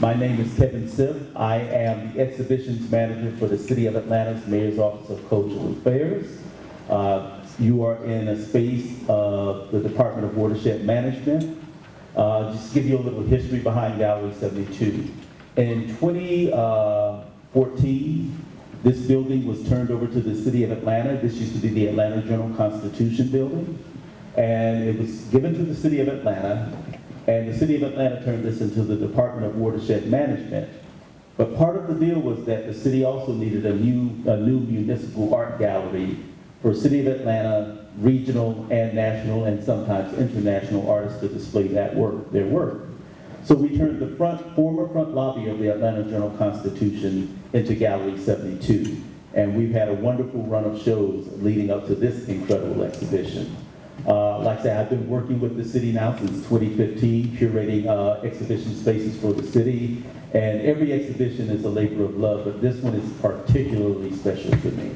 My name is Kevin Siff. I am the exhibitions manager for the City of Atlanta's Mayor's Office of Cultural Affairs. You are in a space of the Department of Watershed Management. Just to give you a little history behind Gallery 72. In 2014, this building was turned over to the City of Atlanta. This used to be the Atlanta Journal-Constitution building. And it was given to the City of Atlanta. And the City of Atlanta turned this into the Department of Watershed Management. But part of the deal was that the city also needed a new municipal art gallery for City of Atlanta, regional and national and sometimes international artists to display their work. So we turned the former front lobby of the Atlanta Journal-Constitution into Gallery 72. And we've had a wonderful run of shows leading up to this incredible exhibition. Like I said, I've been working with the city now since 2015, curating exhibition spaces for the city. And every exhibition is a labor of love, but this one is particularly special to me.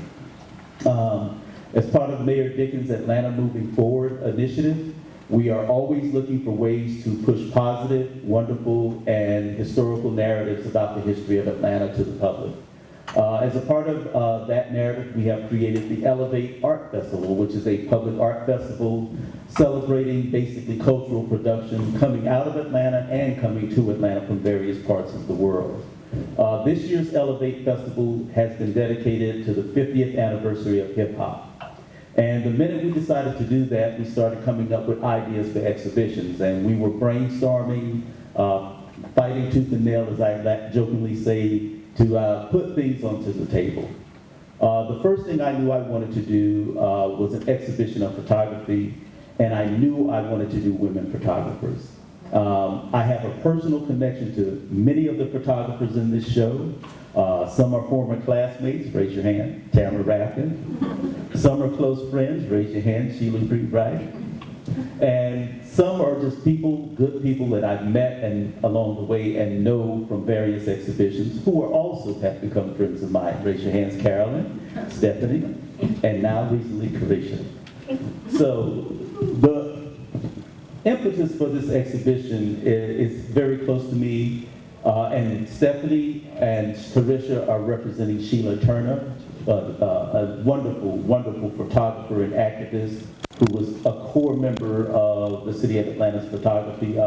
As part of Mayor Dickens' Atlanta Moving Forward initiative, we are always looking for ways to push positive, wonderful, and historical narratives about the history of Atlanta to the public. As a part of that narrative, we have created the Elevate Art Festival, which is a public art festival celebrating basically cultural production coming out of Atlanta and coming to Atlanta from various parts of the world. This year's Elevate Festival has been dedicated to the 50th anniversary of hip hop. And the minute we decided to do that, we started coming up with ideas for exhibitions. And we were brainstorming, fighting tooth and nail, as I jokingly say, to put things onto the table. The first thing I knew I wanted to do was an exhibition of photography, and I knew I wanted to do women photographers. I have a personal connection to many of the photographers in this show. Some are former classmates, raise your hand, Tamara Rafkin. Some are close friends, raise your hand, Sheila Wright. And some are just people, good people that I've met and along the way and know from various exhibitions who are also have become friends of mine. Raise your hands, Carolyn, Stephanie, and now recently Carisha. So the impetus for this exhibition is very close to me, and Stephanie and Carisha are representing Sheila Turner, a wonderful, wonderful photographer and activist who was a core member of the City of Atlanta's photography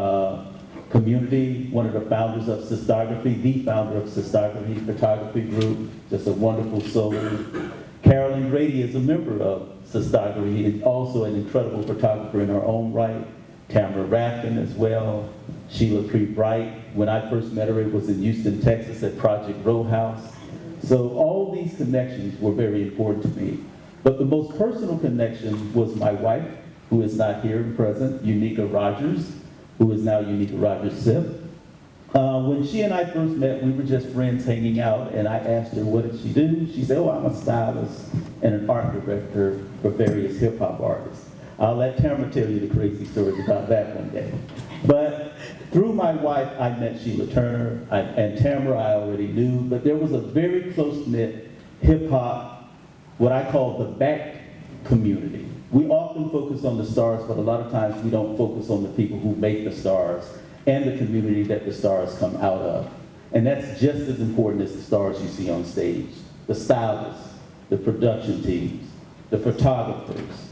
community, one of the founders of Sistography, the founder of Sistography Photography Group, just a wonderful soul. Carolyn Grady is a member of Sistography and also an incredible photographer in her own right. Tamara Rafkin as well. Sheila Bright. When I first met her, it was in Houston, Texas at Project Row House. So all these connections were very important to me. But the most personal connection was my wife, who is not here present, Unica Rogers, who is now Unica Rogers Siff. When she and I first met, we were just friends hanging out, and I asked her, what did she do? She said, oh, I'm a stylist and an art director for various hip hop artists. I'll let Tamara tell you the crazy stories about that one day. But through my wife, I met Sheila Turner, and Tamara I already knew, but there was a very close-knit hip hop, what I call the back community. We often focus on the stars, but a lot of times we don't focus on the people who make the stars and the community that the stars come out of. And that's just as important as the stars you see on stage. The stylists, the production teams, the photographers,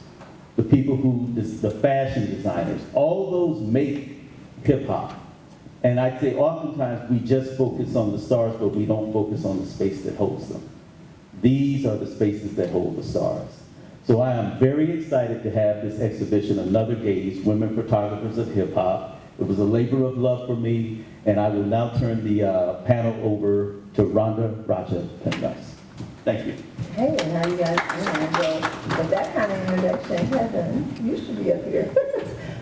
the people who, the fashion designers, all those make hip hop. And I'd say oftentimes we just focus on the stars, but we don't focus on the space that holds them. These are the spaces that hold the stars. So I am very excited to have this exhibition, Another Gaze, Women Photographers of Hip Hop. It was a labor of love for me, and I will now turn the panel over to Rhonda Raja Penrice. Thank you. Hey, and how you guys doing? Well, with that kind of introduction, Kevin, you should be up here.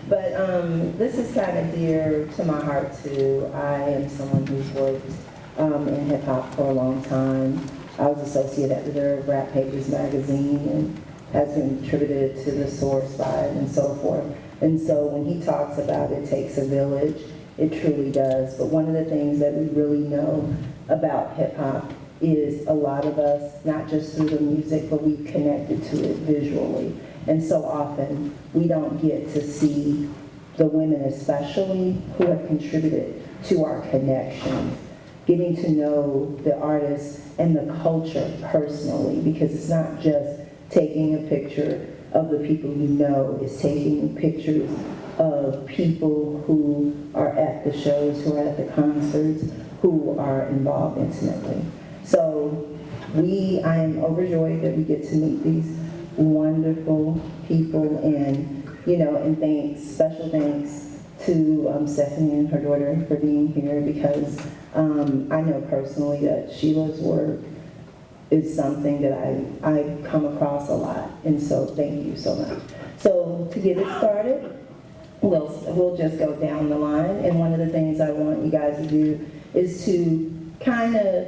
But this is kind of dear to my heart too. I am someone who's worked in hip hop for a long time. I was associate editor of Rap Papers magazine and has contributed to the Source side and so forth. And so when he talks about it takes a village, it truly does. But one of the things that we really know about hip hop is a lot of us, not just through the music, but we connected to it visually. And so often we don't get to see the women especially who have contributed to our connection, getting to know the artists and the culture personally, because it's not just taking a picture of the people you know, it's taking pictures of people who are at the shows, who are at the concerts, who are involved intimately. So I am overjoyed that we get to meet these wonderful people, and special thanks to Stephanie and her daughter for being here, because I know personally that Sheila's work is something that I come across a lot, and so thank you so much. So to get it started, we'll just go down the line, and one of the things I want you guys to do is to kind of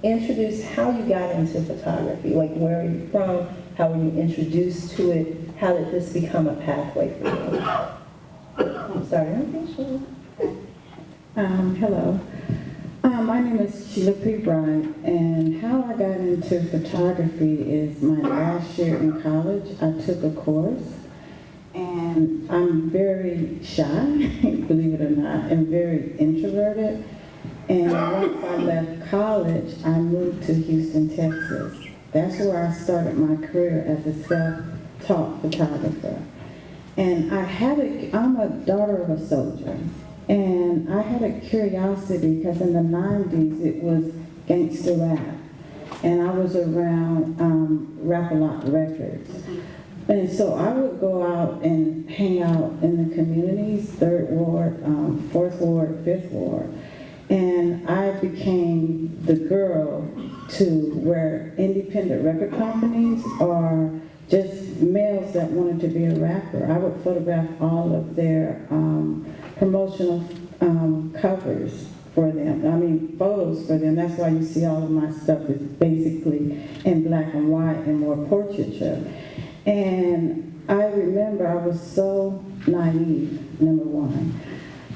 introduce how you got into photography, like where are you from, how were you introduced to it, how did this become a pathway for you? I'm sorry, I'm sure. Hello. My name is Sheila P. Bryant, and how I got into photography is my last year in college. I took a course, and I'm very shy, believe it or not, and very introverted. And once I left college, I moved to Houston, Texas. That's where I started my career as a self-taught photographer. And I'm a daughter of a soldier. And I had a curiosity because in the 90s it was gangster rap. And I was around Rap-A-Lot Records. And so I would go out and hang out in the communities, 3rd Ward, 4th Ward, 5th Ward. And I became the girl to where independent record companies are just males that wanted to be a rapper. I would photograph all of their promotional covers for them, photos for them. That's why you see all of my stuff is basically in black and white and more portraiture. And I remember I was so naive, number one.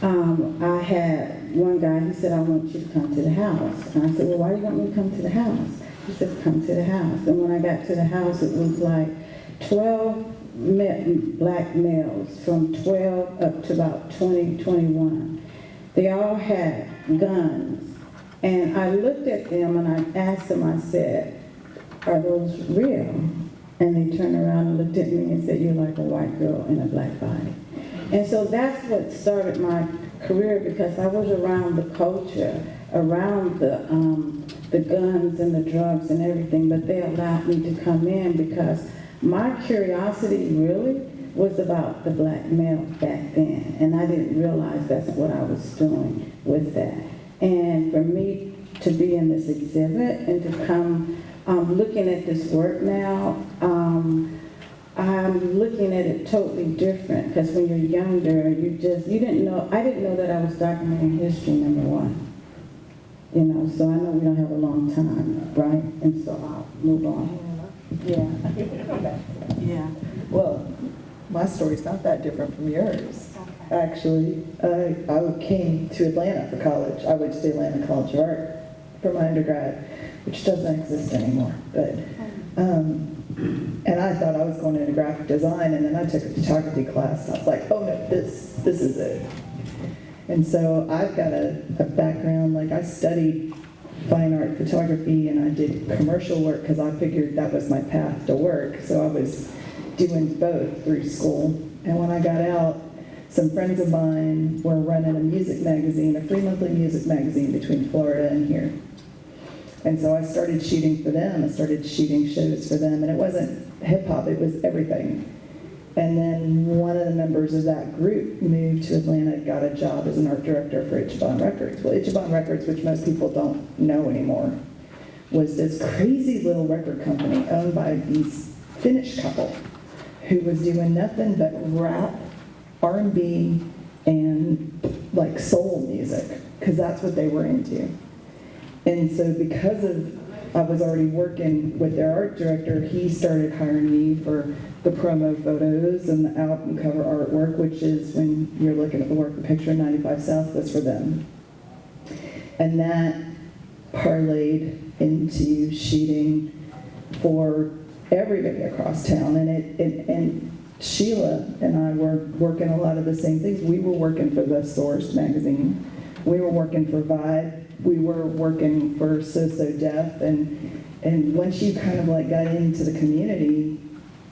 I had one guy, he said, I want you to come to the house. And I said, well, why do you want me to come to the house? He said, come to the house. And when I got to the house, it was like 12 black males from 12 up to about 20, 21. They all had guns. And I looked at them and I asked them, I said, are those real? And they turned around and looked at me and said, you're like a white girl in a black body. And so that's what started my career, because I was around the culture, around the guns and the drugs and everything, but they allowed me to come in because my curiosity really was about the black male back then, and I didn't realize that's what I was doing with that. And for me to be in this exhibit and to come looking at this work now, I'm looking at it totally different, because when you're younger, I didn't know that I was documenting history, number one. So I know we don't have a long time, right? And so I'll move on. Yeah. Well, my story's not that different from yours. Actually, I came to Atlanta for college. I went to the Atlanta College of Art for my undergrad, which doesn't exist anymore. But and I thought I was going into graphic design, and then I took a photography class, and I was like, oh no, this is it. And so I've got a background, like I studied fine art photography, and I did commercial work because I figured that was my path to work. So I was doing both through school. And when I got out, some friends of mine were running a music magazine, a free monthly music magazine between Florida and here. And so I started shooting for them. I started shooting shows for them, and it wasn't hip hop, it was everything. And then one of the members of that group moved to Atlanta, got a job as an art director for Ichiban Records. Well, Ichiban Records, which most people don't know anymore, was this crazy little record company owned by these Finnish couple who was doing nothing but rap, R&B, and like soul music, because that's what they were into. And so because I was already working with their art director, he started hiring me for the promo photos and the album cover artwork, which is when you're looking at the work, the picture 95 South was for them. And that parlayed into shooting for everybody across town. And Sheila and I were working a lot of the same things. We were working for The Source magazine. We were working for Vibe. We were working for So Deaf. And once you kind of like got into the community,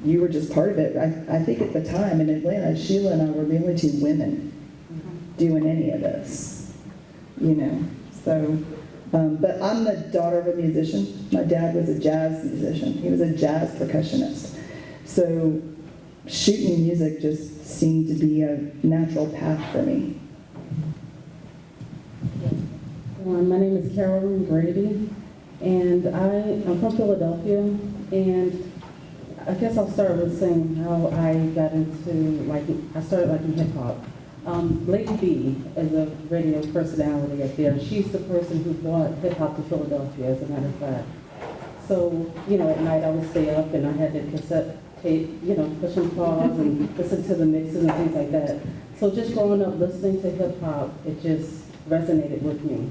you were just part of it. I think at the time in Atlanta, Sheila and I were the only two women doing any of this, you know. So, but I'm the daughter of a musician. My dad was a jazz musician. He was a jazz percussionist. So shooting music just seemed to be a natural path for me. My name is Carolyn Grady, and I'm from Philadelphia, and I guess I'll start with saying how I got into, I started liking hip hop. Lady B is a radio personality up there. She's the person who brought hip hop to Philadelphia, as a matter of fact. So, you know, at night I would stay up and I had the cassette tape, you know, pushing pause and listen to the mixes and things like that. So just growing up listening to hip hop, it just resonated with me.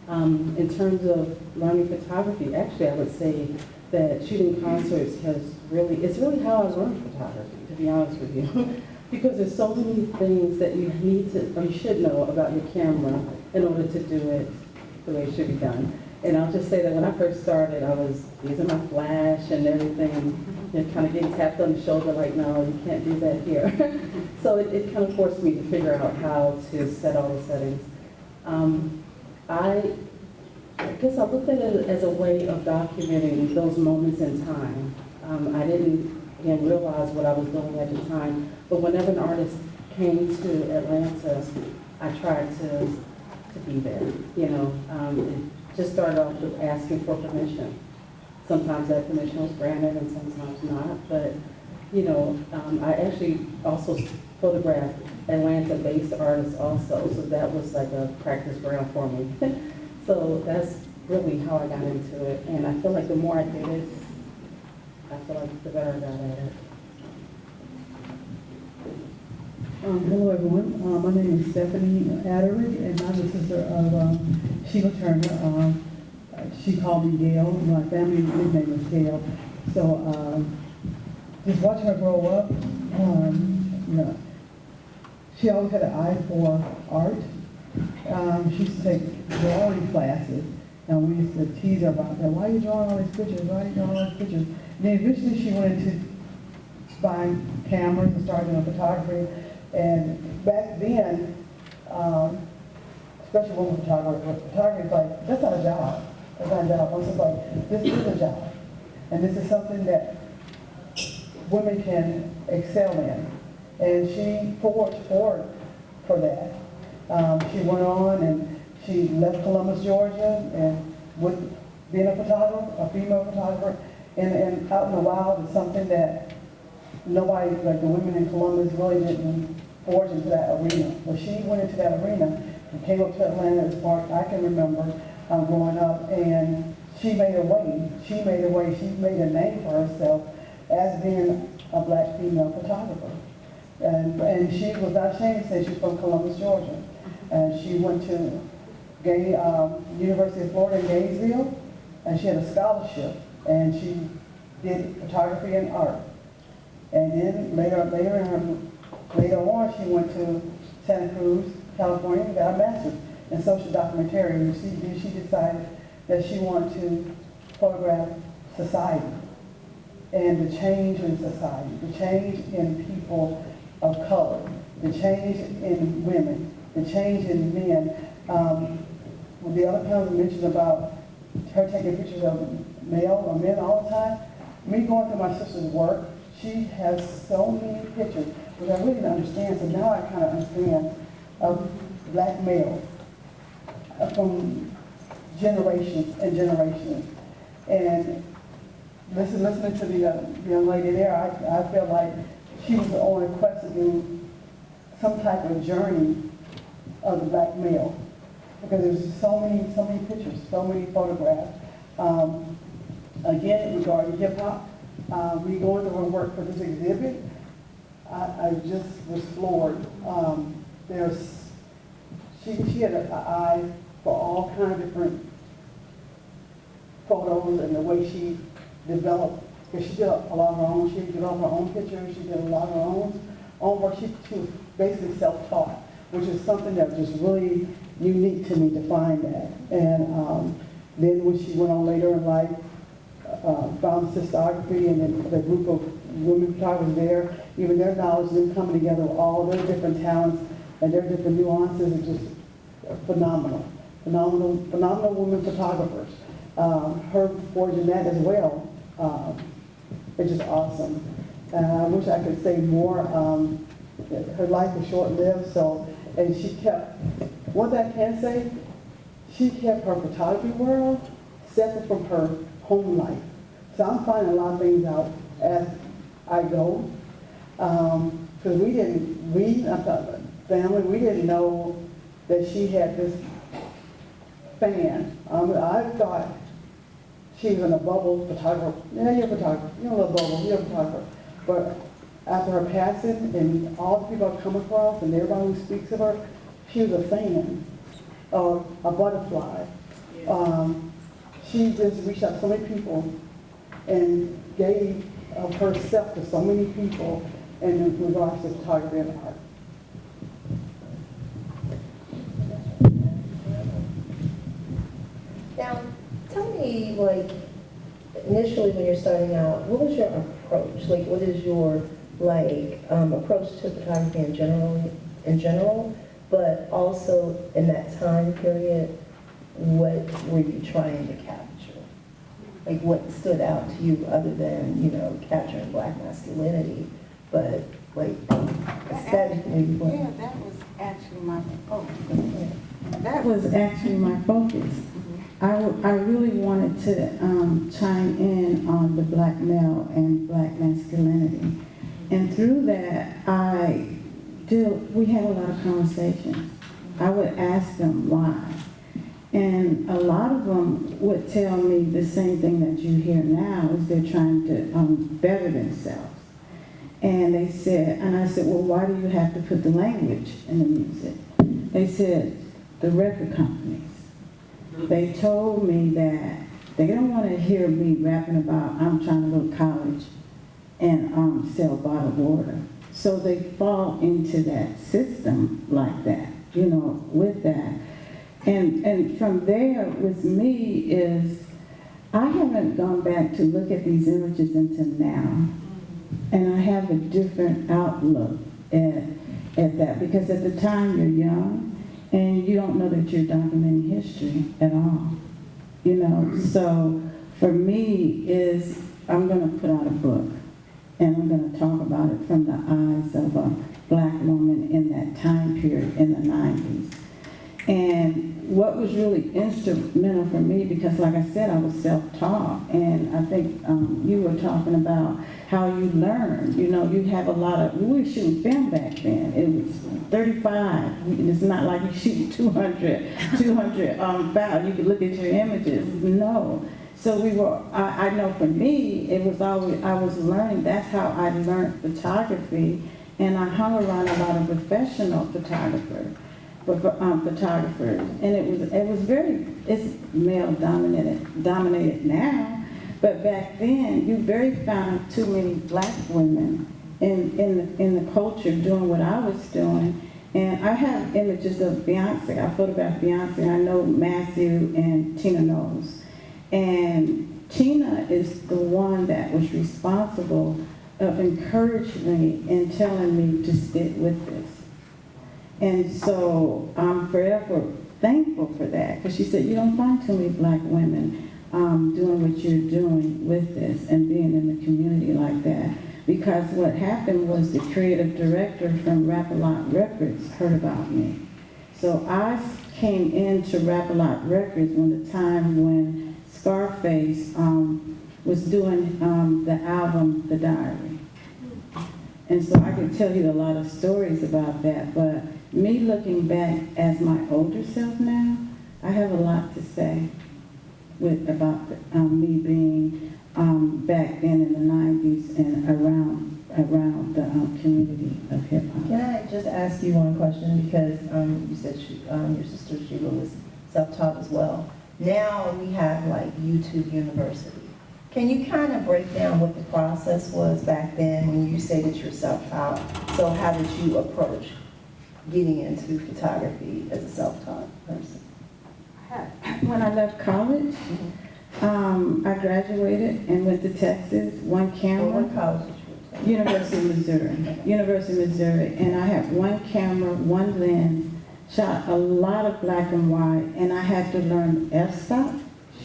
In terms of learning photography, actually I would say that shooting concerts it's really how I learned photography, to be honest with you. Because there's so many things that you need to, or you should know about your camera in order to do it the way it should be done. And I'll just say that when I first started, I was using my flash and everything, you know, kind of getting tapped on the shoulder like, no, you can't do that here. So it kind of forced me to figure out how to set all the settings. I guess I looked at it as a way of documenting those moments in time. I didn't realize what I was doing at the time, but whenever an artist came to Atlanta, I tried to be there. You know, it just started off with asking for permission. Sometimes that permission was granted and sometimes not, but you know, I actually also photographed Atlanta-based artists also, so that was like a practice ground for me. So that's really how I got into it, and I feel like the more I did it, I feel like the better I got at it. Hello, everyone. My name is Stephanie Attery, and I'm the sister of Sheila Turner. She called me Gail. My family nickname is Gail. So just watching her grow up, you know, she always had an eye for art. She used to take drawing classes, and we used to tease her about that. Why are you drawing all these pictures? Why are you drawing all these pictures? And then eventually she went into buying cameras and started doing photography. And back then, especially women photography is like, that's not a job. That's not a job. It's just like, this is a job. And this is something that women can excel in. And she forged forward for that. She went on and she left Columbus, Georgia, and with being a photographer, a female photographer, and out in the wild is something that nobody, like the women in Columbus, really didn't forge into that arena. Well, she went into that arena and came up to Atlanta as far as I can remember growing up, and she made a way. She made a way. She made a name for herself as being a black female photographer. And she was not ashamed to say she's from Columbus, Georgia. And she went to University of Florida in Gainesville, and she had a scholarship, and she did photography and art. And then later on, she went to Santa Cruz, California, and got a master's in social documentary. She decided that she wanted to photograph society and the change in society, the change in people of color, the change in women, the change in men. The other times I mentioned about her taking pictures of male or men all the time, me going through my sister's work, she has so many pictures, which I really didn't understand, so now I kind of understand of black males from generations and generations. And listening to the young lady there, I feel like she was on a quest to do some type of journey of the black male, because there's so many pictures, so many photographs. Again, regarding hip hop, we going to her work for this exhibit. I just was floored. She had an eye for all kind of different photos and the way she developed Because she did a lot of her own, she did all her own pictures, she did a lot of her own work. She was basically self-taught, which is something that was just really unique to me to find that. And then when she went on later in life, found Sistography, and then the group of women photographers there, even their knowledge, them coming together with all their different talents and their different nuances is just phenomenal. Phenomenal women photographers. Her forging that as well. It's just awesome. I wish I could say more. Her life was short-lived, and she kept, one thing I can say, she kept her photography world separate from her home life. So I'm finding a lot of things out as I go. Because family, we didn't know that she had this fan. I thought she was in a bubble photographer. Yeah, you're a photographer. You're a little bubble. You're a photographer. But after her passing and all the people I've come across and everybody who speaks of her, she was a fan, or a butterfly. She just reached out to so many people and gave of herself to so many people in regards to photography and art. Now, tell me, like, initially when you're starting out, what was your approach? Like, what is your, like, approach to photography in general, but also in that time period, what were you trying to capture? Like, what stood out to you other than, you know, capturing Black masculinity, but, like, aesthetically, what? Yeah, that was actually my focus. That was actually my focus. I really wanted to chime in on the Black male and Black masculinity. And through that, we had a lot of conversations. I would ask them why. And a lot of them would tell me the same thing that you hear now, is they're trying to better themselves. And they said, and I said, well, why do you have to put the language in the music? They said, the record companies. They told me that they don't want to hear me rapping about I'm trying to go to college and sell bottled water. So they fall into that system like that, you know, with that. And from there, with me, is I haven't gone back to look at these images until now. And I have a different outlook at that, because at the time you're young and you don't know that you're documenting history at all. You know, so for me is I'm going to put out a book and I'm going to talk about it from the eyes of a Black woman in that time period in the 90s. And what was really instrumental for me, because like I said, I was self-taught, and I think you were talking about how you learn. You know, you have a lot of, we were shooting film back then. It was 35. It's not like you shoot 200 foul. You could look at your images. No. So we were, I know for me, it was always, I was learning. That's how I learned photography, and I hung around a lot of professional photographers. And it was very, it's male dominated now, but back then you very found too many Black women in the culture doing what I was doing. And I have images of Beyonce. I photographed Beyonce. I know Matthew and Tina Knowles. And Tina is the one that was responsible of encouraging me and telling me to stick with this. And so I'm forever thankful for that, because she said, you don't find too many Black women doing what you're doing with this and being in the community like that. Because what happened was the creative director from Rap-A-Lot Records heard about me. So I came into Rap-A-Lot Records when the time when Scarface was doing the album, The Diary. And so I could tell you a lot of stories about that, but me looking back as my older self now, I have a lot to say about me being back then in the 90s and around the community of hip hop. Can I just ask you one question, because you said your sister Sheila was self-taught as well. Now we have like YouTube University, Can you kind of break down what the process was back then when you say that you're self-taught? So how did you approach getting into photography as a self-taught person? When I left college, I graduated and went to Texas, one Or camera. what college did you attend? University of Missouri, and I had one camera, one lens, shot a lot of black and white, and I had to learn f-stop,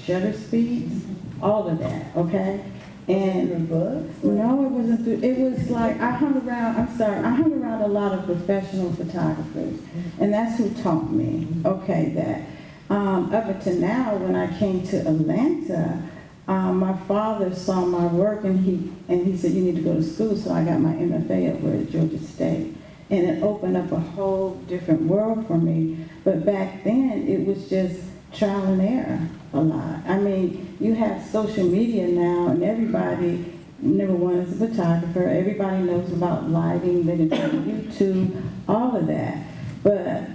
shutter speeds, all of that, okay? And Through books? no, it wasn't through, it was like, I hung around a lot of professional photographers, and that's who taught me, okay, that. Up until now, when I came to Atlanta, my father saw my work and he said, you need to go to school, so I got my MFA over at Georgia State. And it opened up a whole different world for me. But back then, it was just trial and error a lot. I mean, you have social media now, and everybody, number one, is a photographer. Everybody knows about lighting, they can do YouTube, all of that. But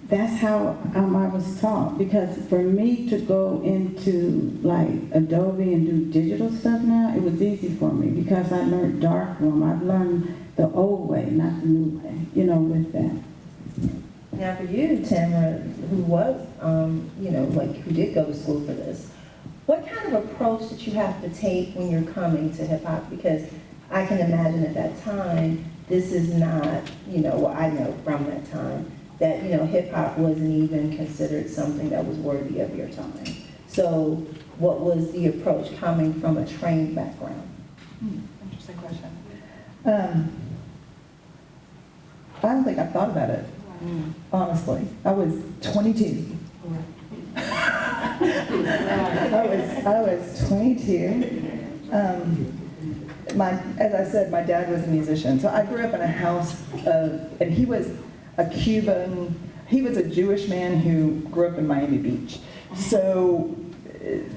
that's how I was taught, because for me to go into like Adobe and do digital stuff now, it was easy for me because I learned darkroom. I've learned the old way, not the new way, you know, with that. Now for you, Tamara, who was, who did go to school for this, what kind of approach did you have to take when you're coming to hip hop? Because I can imagine at that time, this is not, I know from that time, that, hip hop wasn't even considered something that was worthy of your time. So what was the approach coming from a trained background? Interesting question. I don't think I thought about it, honestly. I was 22. I was 22. As I said, my dad was a musician. So I grew up in a house and he was a Cuban, he was a Jewish man who grew up in Miami Beach. So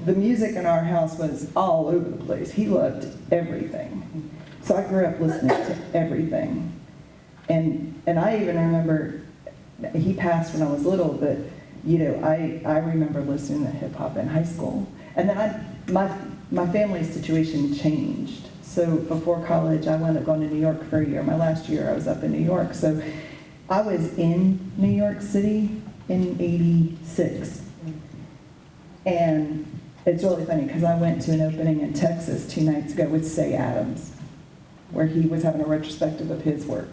the music in our house was all over the place. He loved everything. So I grew up listening to everything. And I even remember, he passed when I was little, but I remember listening to hip hop in high school. And then my family's situation changed. So before college, I wound up going to New York for a year. My last year, I was up in New York. So I was in New York City in '86. And it's really funny because I went to an opening in Texas 2 nights ago with Say Adams, where he was having a retrospective of his work.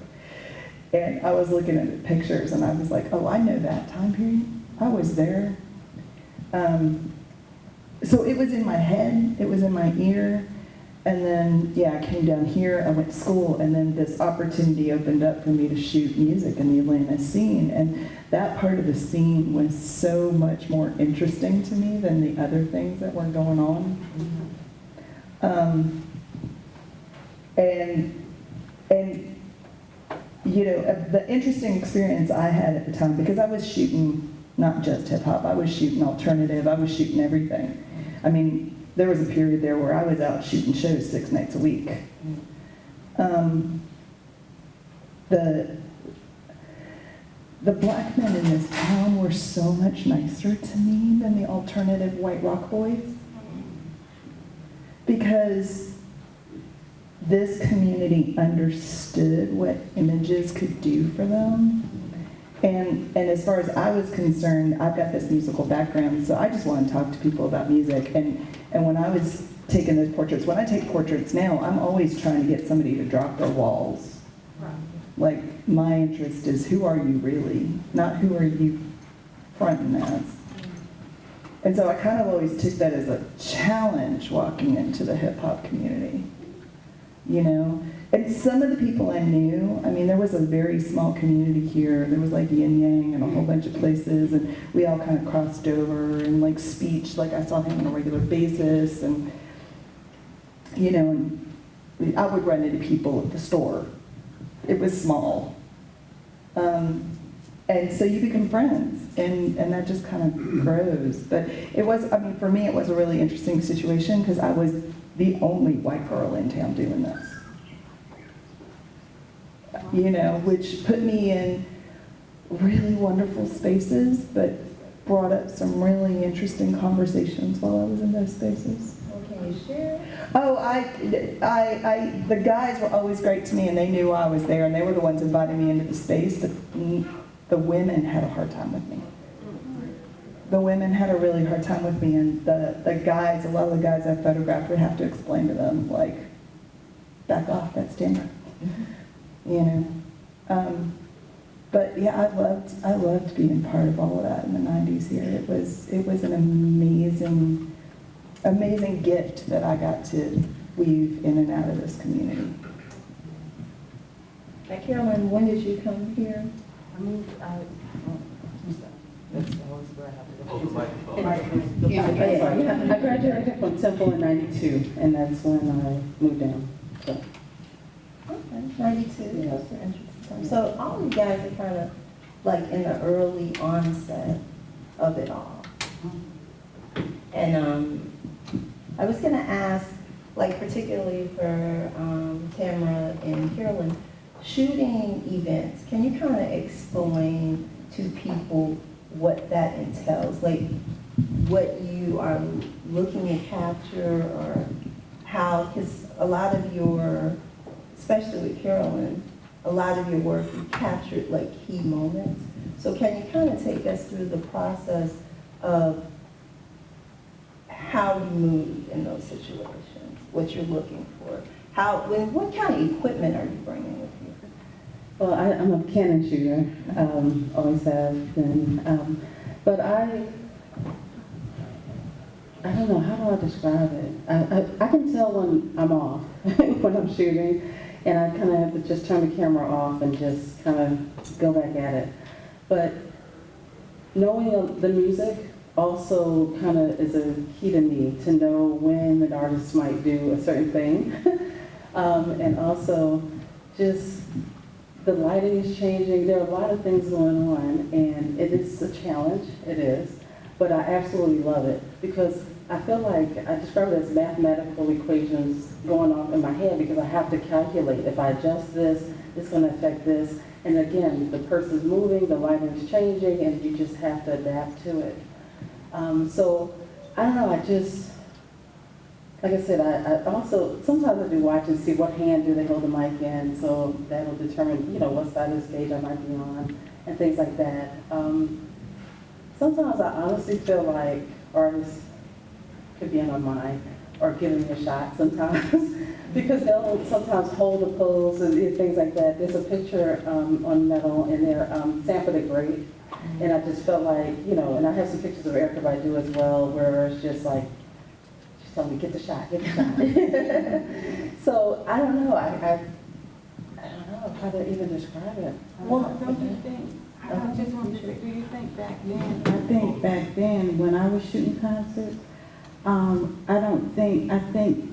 And I was looking at the pictures and I was like, oh, I know that time period. I was there. So it was in my head, it was in my ear. And then, I came down here, I went to school, and then this opportunity opened up for me to shoot music in the Atlanta scene. And that part of the scene was so much more interesting to me than the other things that were going on. The interesting experience I had at the time, because I was shooting not just hip hop, I was shooting alternative, I was shooting everything. I mean, there was a period there where I was out shooting shows 6 nights a week. The black men in this town were so much nicer to me than the alternative white rock boys, because this community understood what images could do for them. And as far as I was concerned, I've got this musical background, so I just want to talk to people about music. And when I was taking those portraits, when I take portraits now, I'm always trying to get somebody to drop their walls. Like, my interest is, who are you really? Not who are you fronting as. And so I kind of always took that as a challenge walking into the hip hop community. And some of the people I knew, I mean, there was a very small community here. There was like Yin Yang and a whole bunch of places, and we all kind of crossed over, and like Speech, like I saw him on a regular basis, and and I would run into people at the store. It was small. And so you become friends, and that just kind of grows. But it was, for me, it was a really interesting situation because I was the only white girl in town doing this. Which put me in really wonderful spaces, but brought up some really interesting conversations while I was in those spaces. Okay. Can you share? Oh, the guys were always great to me, and they knew I was there, and they were the ones inviting me into the space, but the women had a hard time with me. The women had a really hard time with me, and the guys, a lot of the guys I photographed would have to explain to them, like, back off, that's Tamara. You know? But yeah, I loved being part of all of that in the 90s here. It was an amazing gift that I got to weave in and out of this community. Now, Carolyn, when did you come here? I moved out, that's always where I have to go. Yeah, I graduated from Temple in '92, and that's when I moved down. So, Okay, 92, Yeah. that's an interesting time. So all you guys are kind of like in the early onset of it all. And I was gonna ask, like particularly for Tamara and Carolyn, shooting events, can you kind of explain to people what that entails? Like what you are looking to capture, or how, because a lot of your, especially with Carolyn, a lot of your work, you captured like key moments. So can you kind of take us through the process of how you move in those situations, what you're looking for? What kind of equipment are you bringing with you? well, I'm a Canon shooter, always have been. But I don't know, how do I describe it? I can tell when I'm off, when I'm shooting, and I kind of have to just turn the camera off and just kind of go back at it. But knowing the music also kind of is a key to me, to know when an artist might do a certain thing. And also just the lighting is changing. There are a lot of things going on, and it is a challenge, it is. But I absolutely love it, because I feel like I describe it as mathematical equations going off in my head, because I have to calculate, if I adjust this, it's going to affect this. And again, the person's moving, the lighting is changing, and you just have to adapt to it. So, I don't know, like I said, I also, sometimes I do watch and see what hand do they hold the mic in, so that'll determine, what side of the stage I might be on, and things like that. Sometimes I honestly feel like artists could be in my mind, or giving me a shot sometimes, because they'll sometimes hold a pose and things like that. There's a picture on metal in there, Sanford the Great, and I just felt like, and I have some pictures of Erykah Badu as well, where it's just like, she's telling me, get the shot, get the shot. So, I don't know, I don't know how to even describe it. Well, don't you think, I just wanted to say, do you think back then? I think back then, when I was shooting concerts, I think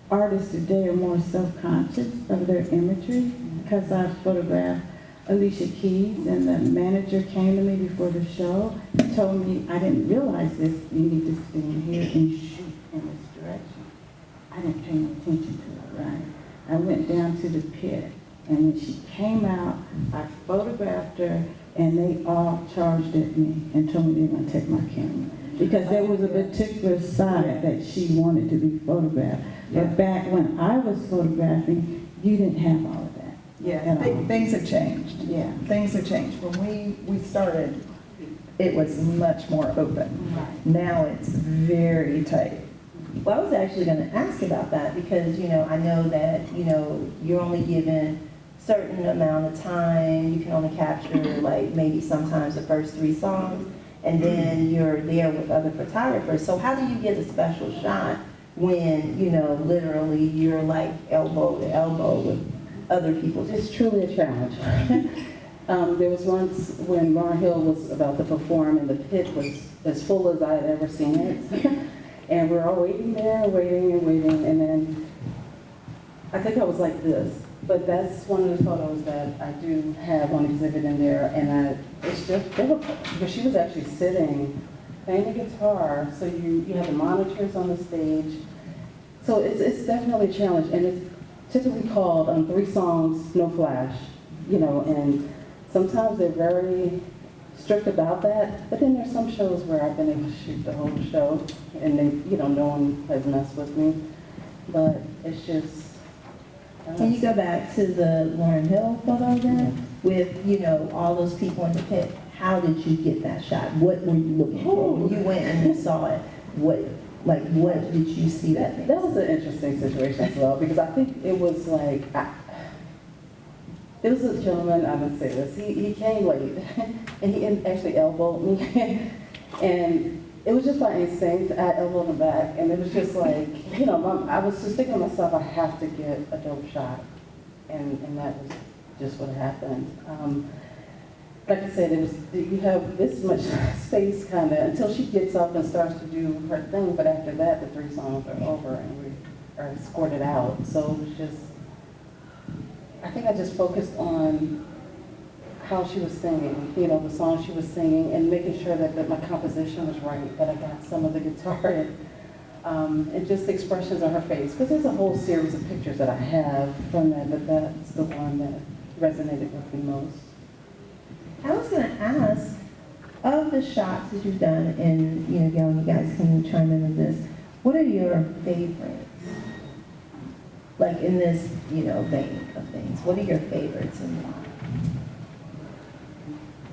artists today are more self-conscious of their imagery, because I photographed Alicia Keys, and the manager came to me before the show and told me, I didn't realize this, you need to stand here and shoot in this direction. I didn't pay any attention to it, right? I went down to the pit, and when she came out, I photographed her, and they all charged at me and told me they were going to take my camera. Because there was a particular side that she wanted to be photographed. But back when I was photographing, you didn't have all of that. Yeah, things have changed. Yeah. Things have changed. When we started, it was much more open. Right. Now it's very tight. Well, I was actually going to ask about that because, I know that, you're only given certain amount of time. You can only capture like maybe sometimes the first 3 songs, and then you're there with other photographers. So how do you get a special shot when, literally you're like elbow to elbow with other people? It's truly a challenge. There was once when Lauryn Hill was about to perform, and the pit was as full as I had ever seen it. And we're all waiting there, waiting and waiting, and then I think I was like this. But that's one of the photos that I do have on exhibit in there, and it's just difficult, because she was actually sitting, playing the guitar, so you have the monitors on the stage. So it's definitely a challenge, and it's typically called 3 songs, no flash, and sometimes they're very strict about that, but then there's some shows where I've been able to shoot the whole show, and they, no one has messed with me, but it's just. Can you go back to the Lauren Hill photo then? With, all those people in the pit? How did you get that shot? What were you looking for? When you went and you saw it, what did you see that thing? That was an interesting situation as well, because I think it was like, it was a gentleman, I'm gonna say this, he came late, and he actually elbowed me, and it was just by instinct. I elbowed him back, and it was just like, I was just thinking to myself, I have to get a dope shot, and that was just what happened. Like I said, you have this much space kind of until she gets up and starts to do her thing, but after that, the 3 songs are over and we are escorted out. So it was just, I think I just focused on how she was singing, the song she was singing, and making sure that my composition was right, that I got some of the guitar in, and just the expressions on her face. Because there's a whole series of pictures that I have from that, but that's the one that resonated with me most. I was going to ask, of the shots that you've done, and Gail, you guys can chime in on this, what are your favorites? Like in this, vein of things, what are your favorites and why?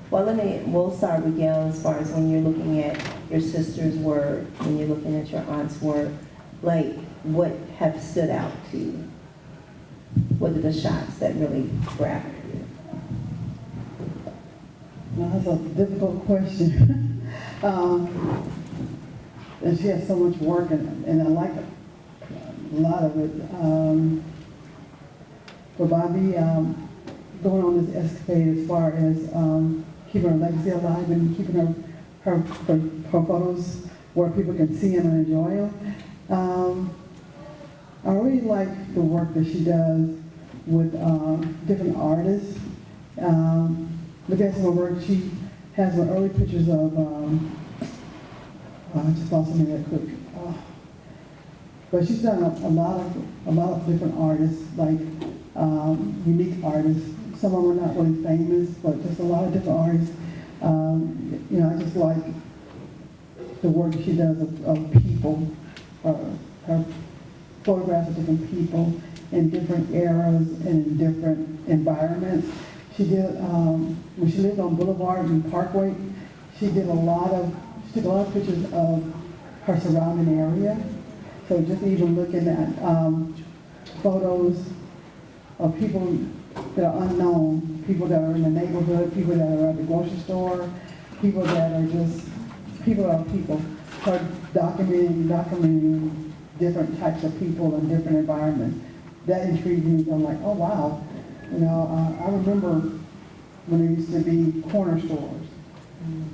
Well, we'll start with Gail as far as when you're looking at your sister's work, when you're looking at your aunt's work, like what have stood out to you? What are the shots that really grabbed you? Now, that's a difficult question. And she has so much work, and I like a lot of it. For Bobby, going on this escapade as far as keeping her legacy alive and keeping her photos where people can see them and enjoy them. I really like the work that she does with different artists. Look at some of her work. She has some early pictures of, I just lost something that quick. But she's done a lot of different artists, like unique artists. Some of them are not really famous, but just a lot of different artists. I just like the work she does of people, her photographs of different people in different eras and in different environments. She did, when she lived on Boulevard and Parkway, she took a lot of pictures of her surrounding area. So just even looking at photos of people that are unknown, people that are in the neighborhood, people that are at the grocery store, people that are just, people are people. Her documenting different types of people in different environments. That intrigued me. I'm like, oh wow. I remember when there used to be corner stores,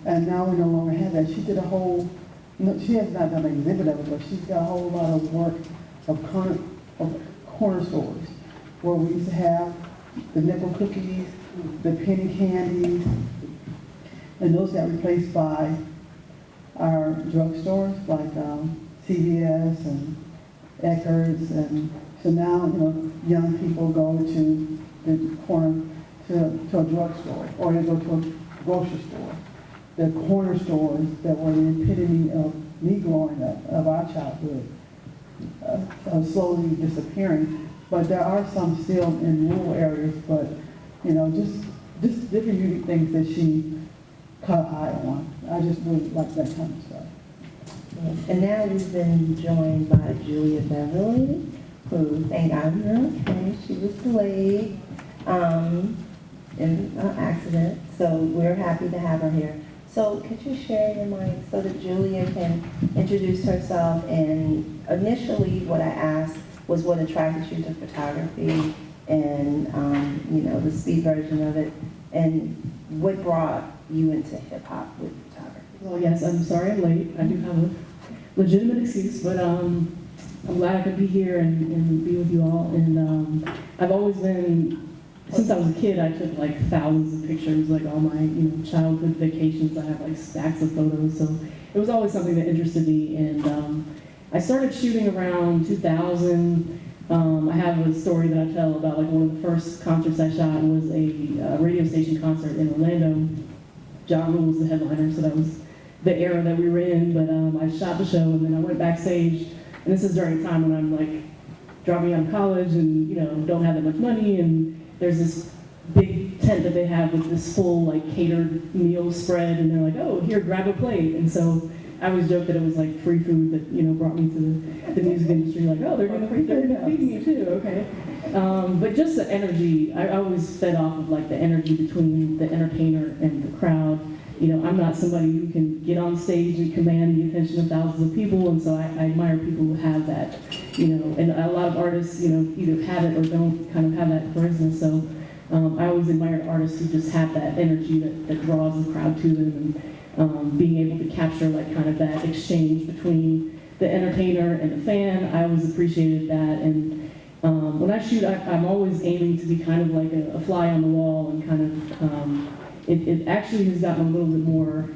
and now we no longer have that. She did a whole, she has not done an exhibit of it, but she's got a whole lot of work of corner stores, where we used to have the nickel cookies, the penny candies, and those got replaced by our drugstores, like CVS and Eckerd's, and so now, young people go to the corner, to a drugstore, or they go to a grocery store. The corner stores that were the epitome of me growing up, of our childhood, are slowly disappearing. But there are some still in rural areas, but, just different unique things that she caught eye on. I just really like that kind of stuff. And now we've been joined by Julia Beverly, who, thank God you're okay. She was delayed in an accident, so we're happy to have her here. So could you share your mic so that Julia can introduce herself? And initially what I asked was what attracted you to photography and, the speed version of it, and what brought you into hip hop with photography? Well, yes, I'm sorry I'm late. I do have a legitimate excuse, but I'm glad I could be here and be with you all. And I've always been, since I was a kid, I took like thousands of pictures, like all my childhood vacations. I have like stacks of photos, so it was always something that interested me. And I started shooting around 2000. I have a story that I tell about like one of the first concerts I shot was a radio station concert in Orlando. Ja Rule was the headliner, so that was the era that we were in. But I shot the show, and then I went backstage, and this is during a time when I'm like dropping out of college and, you know, don't have that much money, and there's this big tent that they have with this full like catered meal spread, and they're like, oh, here, grab a plate. And so I always joke that it was like free food that, you know, brought me to the music industry, like, oh, they're gonna feed me too, okay. But just the energy, I always fed off of like the energy between the entertainer and the crowd. You know, I'm not somebody who can get on stage and command the attention of thousands of people, and so I admire people who have that, you know, and a lot of artists, you know, either have it or don't kind of have that charisma. So I always admired artists who just have that energy that draws the crowd to them, and being able to capture like kind of that exchange between the entertainer and the fan. I always appreciated that, and when I shoot, I'm always aiming to be kind of like a fly on the wall, and kind of, it actually has gotten a little bit more,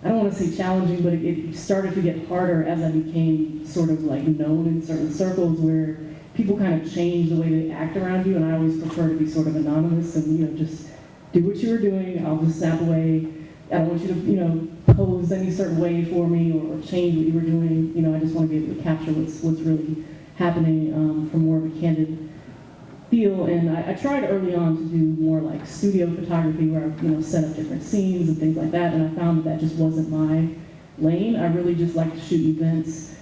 I don't want to say challenging, but it started to get harder as I became sort of like known in certain circles where people kind of change the way they act around you, and I always prefer to be sort of anonymous and, you know, just do what you were doing, I'll just snap away. I don't want you to, you know, pose any certain way for me or change what you were doing. You know, I just want to be able to capture what's really happening from more of a candid feel. And I tried early on to do more like studio photography where I, you know, set up different scenes and things like that, and I found that just wasn't my lane. I really just like to shoot events.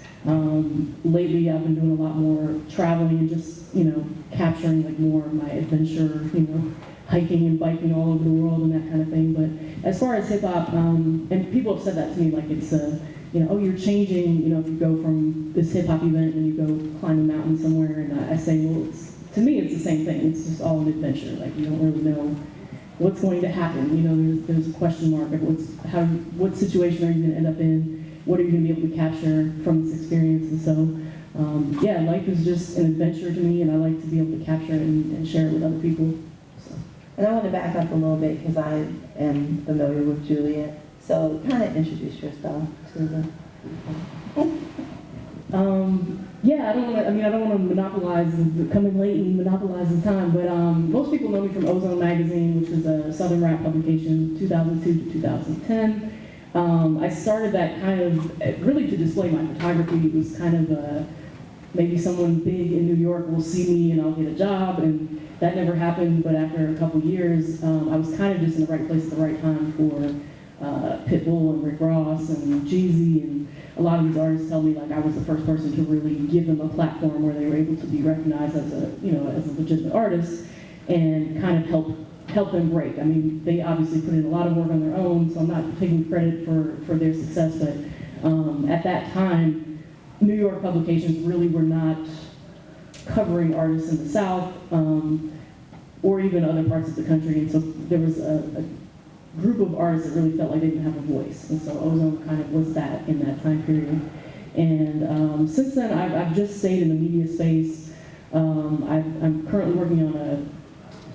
Lately I've been doing a lot more traveling and just, you know, capturing like more of my adventure, you know, hiking and biking all over the world and that kind of thing. But as far as hip hop, and people have said that to me, like it's you know, oh, you're changing, you know, if you go from this hip hop event and you go climb a mountain somewhere, and I say, well, to me it's the same thing. It's just all an adventure. Like you don't really know what's going to happen. You know, there's a question mark of what situation are you going to end up in? What are you going to be able to capture from this experience? And so, yeah, life is just an adventure to me, and I like to be able to capture it and share it with other people. So. And I want to back up a little bit because I am familiar with Juliet. So kind of introduce yourself to the. Yeah, I don't want to monopolize, coming late and monopolize the time, but most people know me from Ozone Magazine, which is a Southern rap publication, 2002 to 2010. I started that kind of, really to display my photography. It was kind of maybe someone big in New York will see me and I'll get a job, and that never happened, but after a couple years, I was kind of just in the right place at the right time for Pitbull and Rick Ross and Jeezy, and a lot of these artists tell me like I was the first person to really give them a platform where they were able to be recognized as a, you know, as a legitimate artist and kind of help them break. I mean, they obviously put in a lot of work on their own, so I'm not taking credit for their success, but at that time, New York publications really were not covering artists in the South or even other parts of the country, and so there was a group of artists that really felt like they didn't have a voice, and so Ozone kind of was that in that time period. And since then, I've just stayed in the media space. I'm currently working on a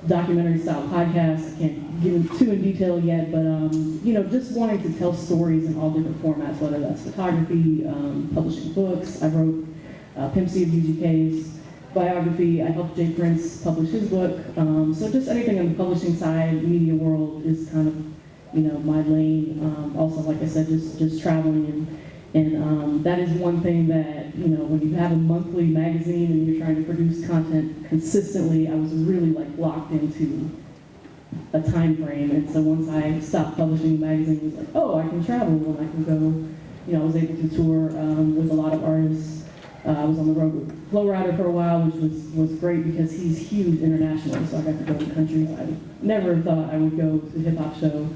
documentary-style podcast. I can't get into too in detail yet, but you know, just wanting to tell stories in all different formats, whether that's photography, publishing books. I wrote Pimp C of UGK's biography. I helped Jay Prince publish his book. So just anything on the publishing side, media world is kind of, you know, my lane. Also, like I said, just traveling and that is one thing that, you know, when you have a monthly magazine and you're trying to produce content consistently, I was really like locked into a time frame. And so once I stopped publishing the magazine, it was like, oh, I can travel and I can go, you know, I was able to tour with a lot of artists. I was on the road with Flo Rida for a while, which was great because he's huge internationally, so I got to go to countries I never thought I would go to a hip hop show.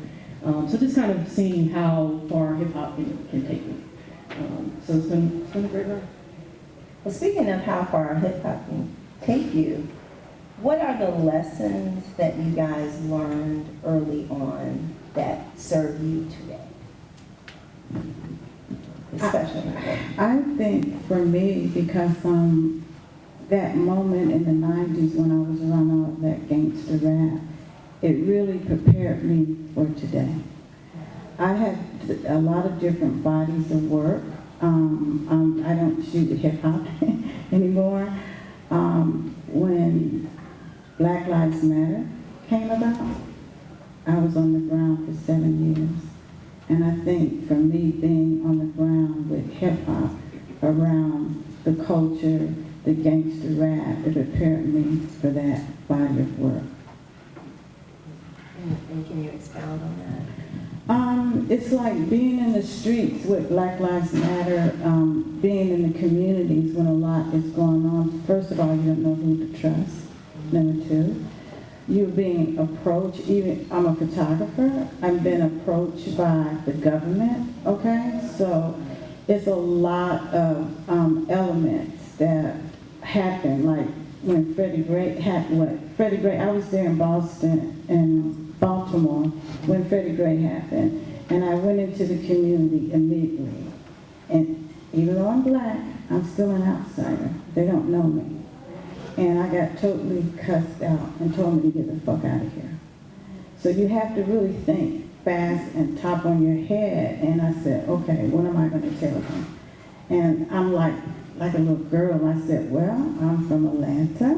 So just kind of seeing how far hip hop can take me. So it's been a great ride. Well, speaking of how far hip hop can take you, what are the lessons that you guys learned early on that serve you today? Especially. I think for me, because that moment in the 90s when I was around all of that gangster rap, it really prepared me for today. I had a lot of different bodies of work. I don't shoot hip hop anymore. When Black Lives Matter came about, I was on the ground for 7 years. And I think for me, being on the ground with hip hop around the culture, the gangster rap, it prepared me for that body of work. And can you expound on that? It's like being in the streets with Black Lives Matter, being in the communities when a lot is going on. First of all, you don't know who to trust. Number two, you're being approached, even, I'm a photographer, I've been approached by the government, okay? So it's a lot of elements that happen, like when Freddie Gray I was there in Boston and Baltimore when Freddie Gray happened, and I went into the community immediately. And even though I'm black, I'm still an outsider. They don't know me. And I got totally cussed out and told me to get the fuck out of here. So you have to really think fast and top on your head. And I said, okay, what am I going to tell them? And I'm like a little girl. I said, well, I'm from Atlanta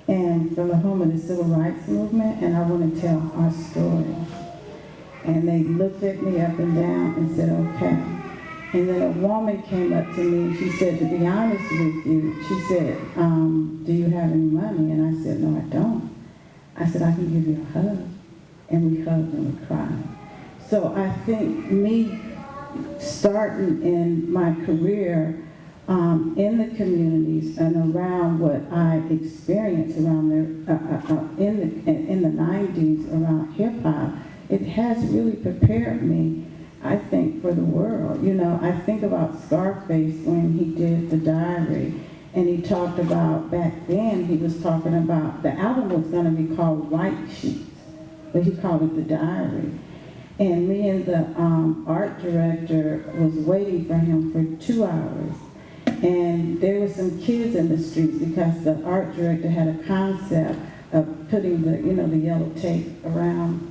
and from the home of the Civil Rights Movement, and I want to tell our story. And they looked at me up and down and said, okay. And then a woman came up to me and she said, to be honest with you, she said, do you have any money? And I said, no, I don't. I said, I can give you a hug. And we hugged and we cried. So I think me starting in my career in the communities and around what I experienced around there in the 90s around hip hop, it has really prepared me, I think, for the world. You know, I think about Scarface when he did The Diary, and he talked about, back then, he was talking about, the album was gonna be called White Sheets, but he called it The Diary. And me and the art director was waiting for him for 2 hours. And there were some kids in the streets because the art director had a concept of putting the, you know, the yellow tape around,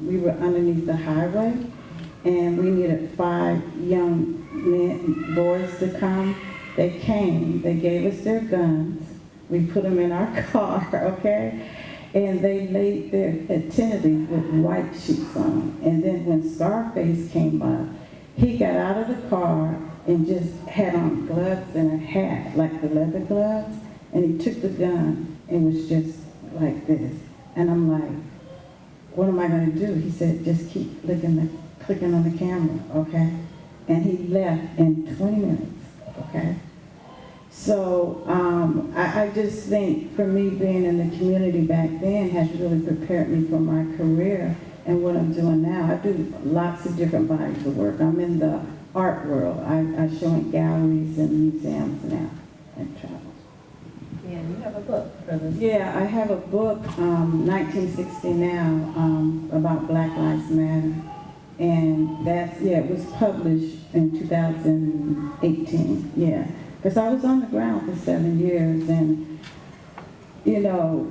we were underneath the highway, and we needed 5 young boys to come. They came, they gave us their guns, we put them in our car, okay? And they laid their attentively with white sheets on. And then when Scarface came up, he got out of the car and just had on gloves and a hat, like the leather gloves, and he took the gun and was just like this. And I'm like, what am I gonna do? He said, just keep clicking on the camera, okay? And he left in 20 minutes, okay? So I just think for me being in the community back then has really prepared me for my career and what I'm doing now. I do lots of different bodies of work. I'm in the art world. I show in galleries and museums now and travel. Yeah, you have a book for this. Yeah, I have a book, 1960 Now, about Black Lives Matter. And that's, yeah, it was published in 2018, yeah. Because I was on the ground for 7 years, and, you know,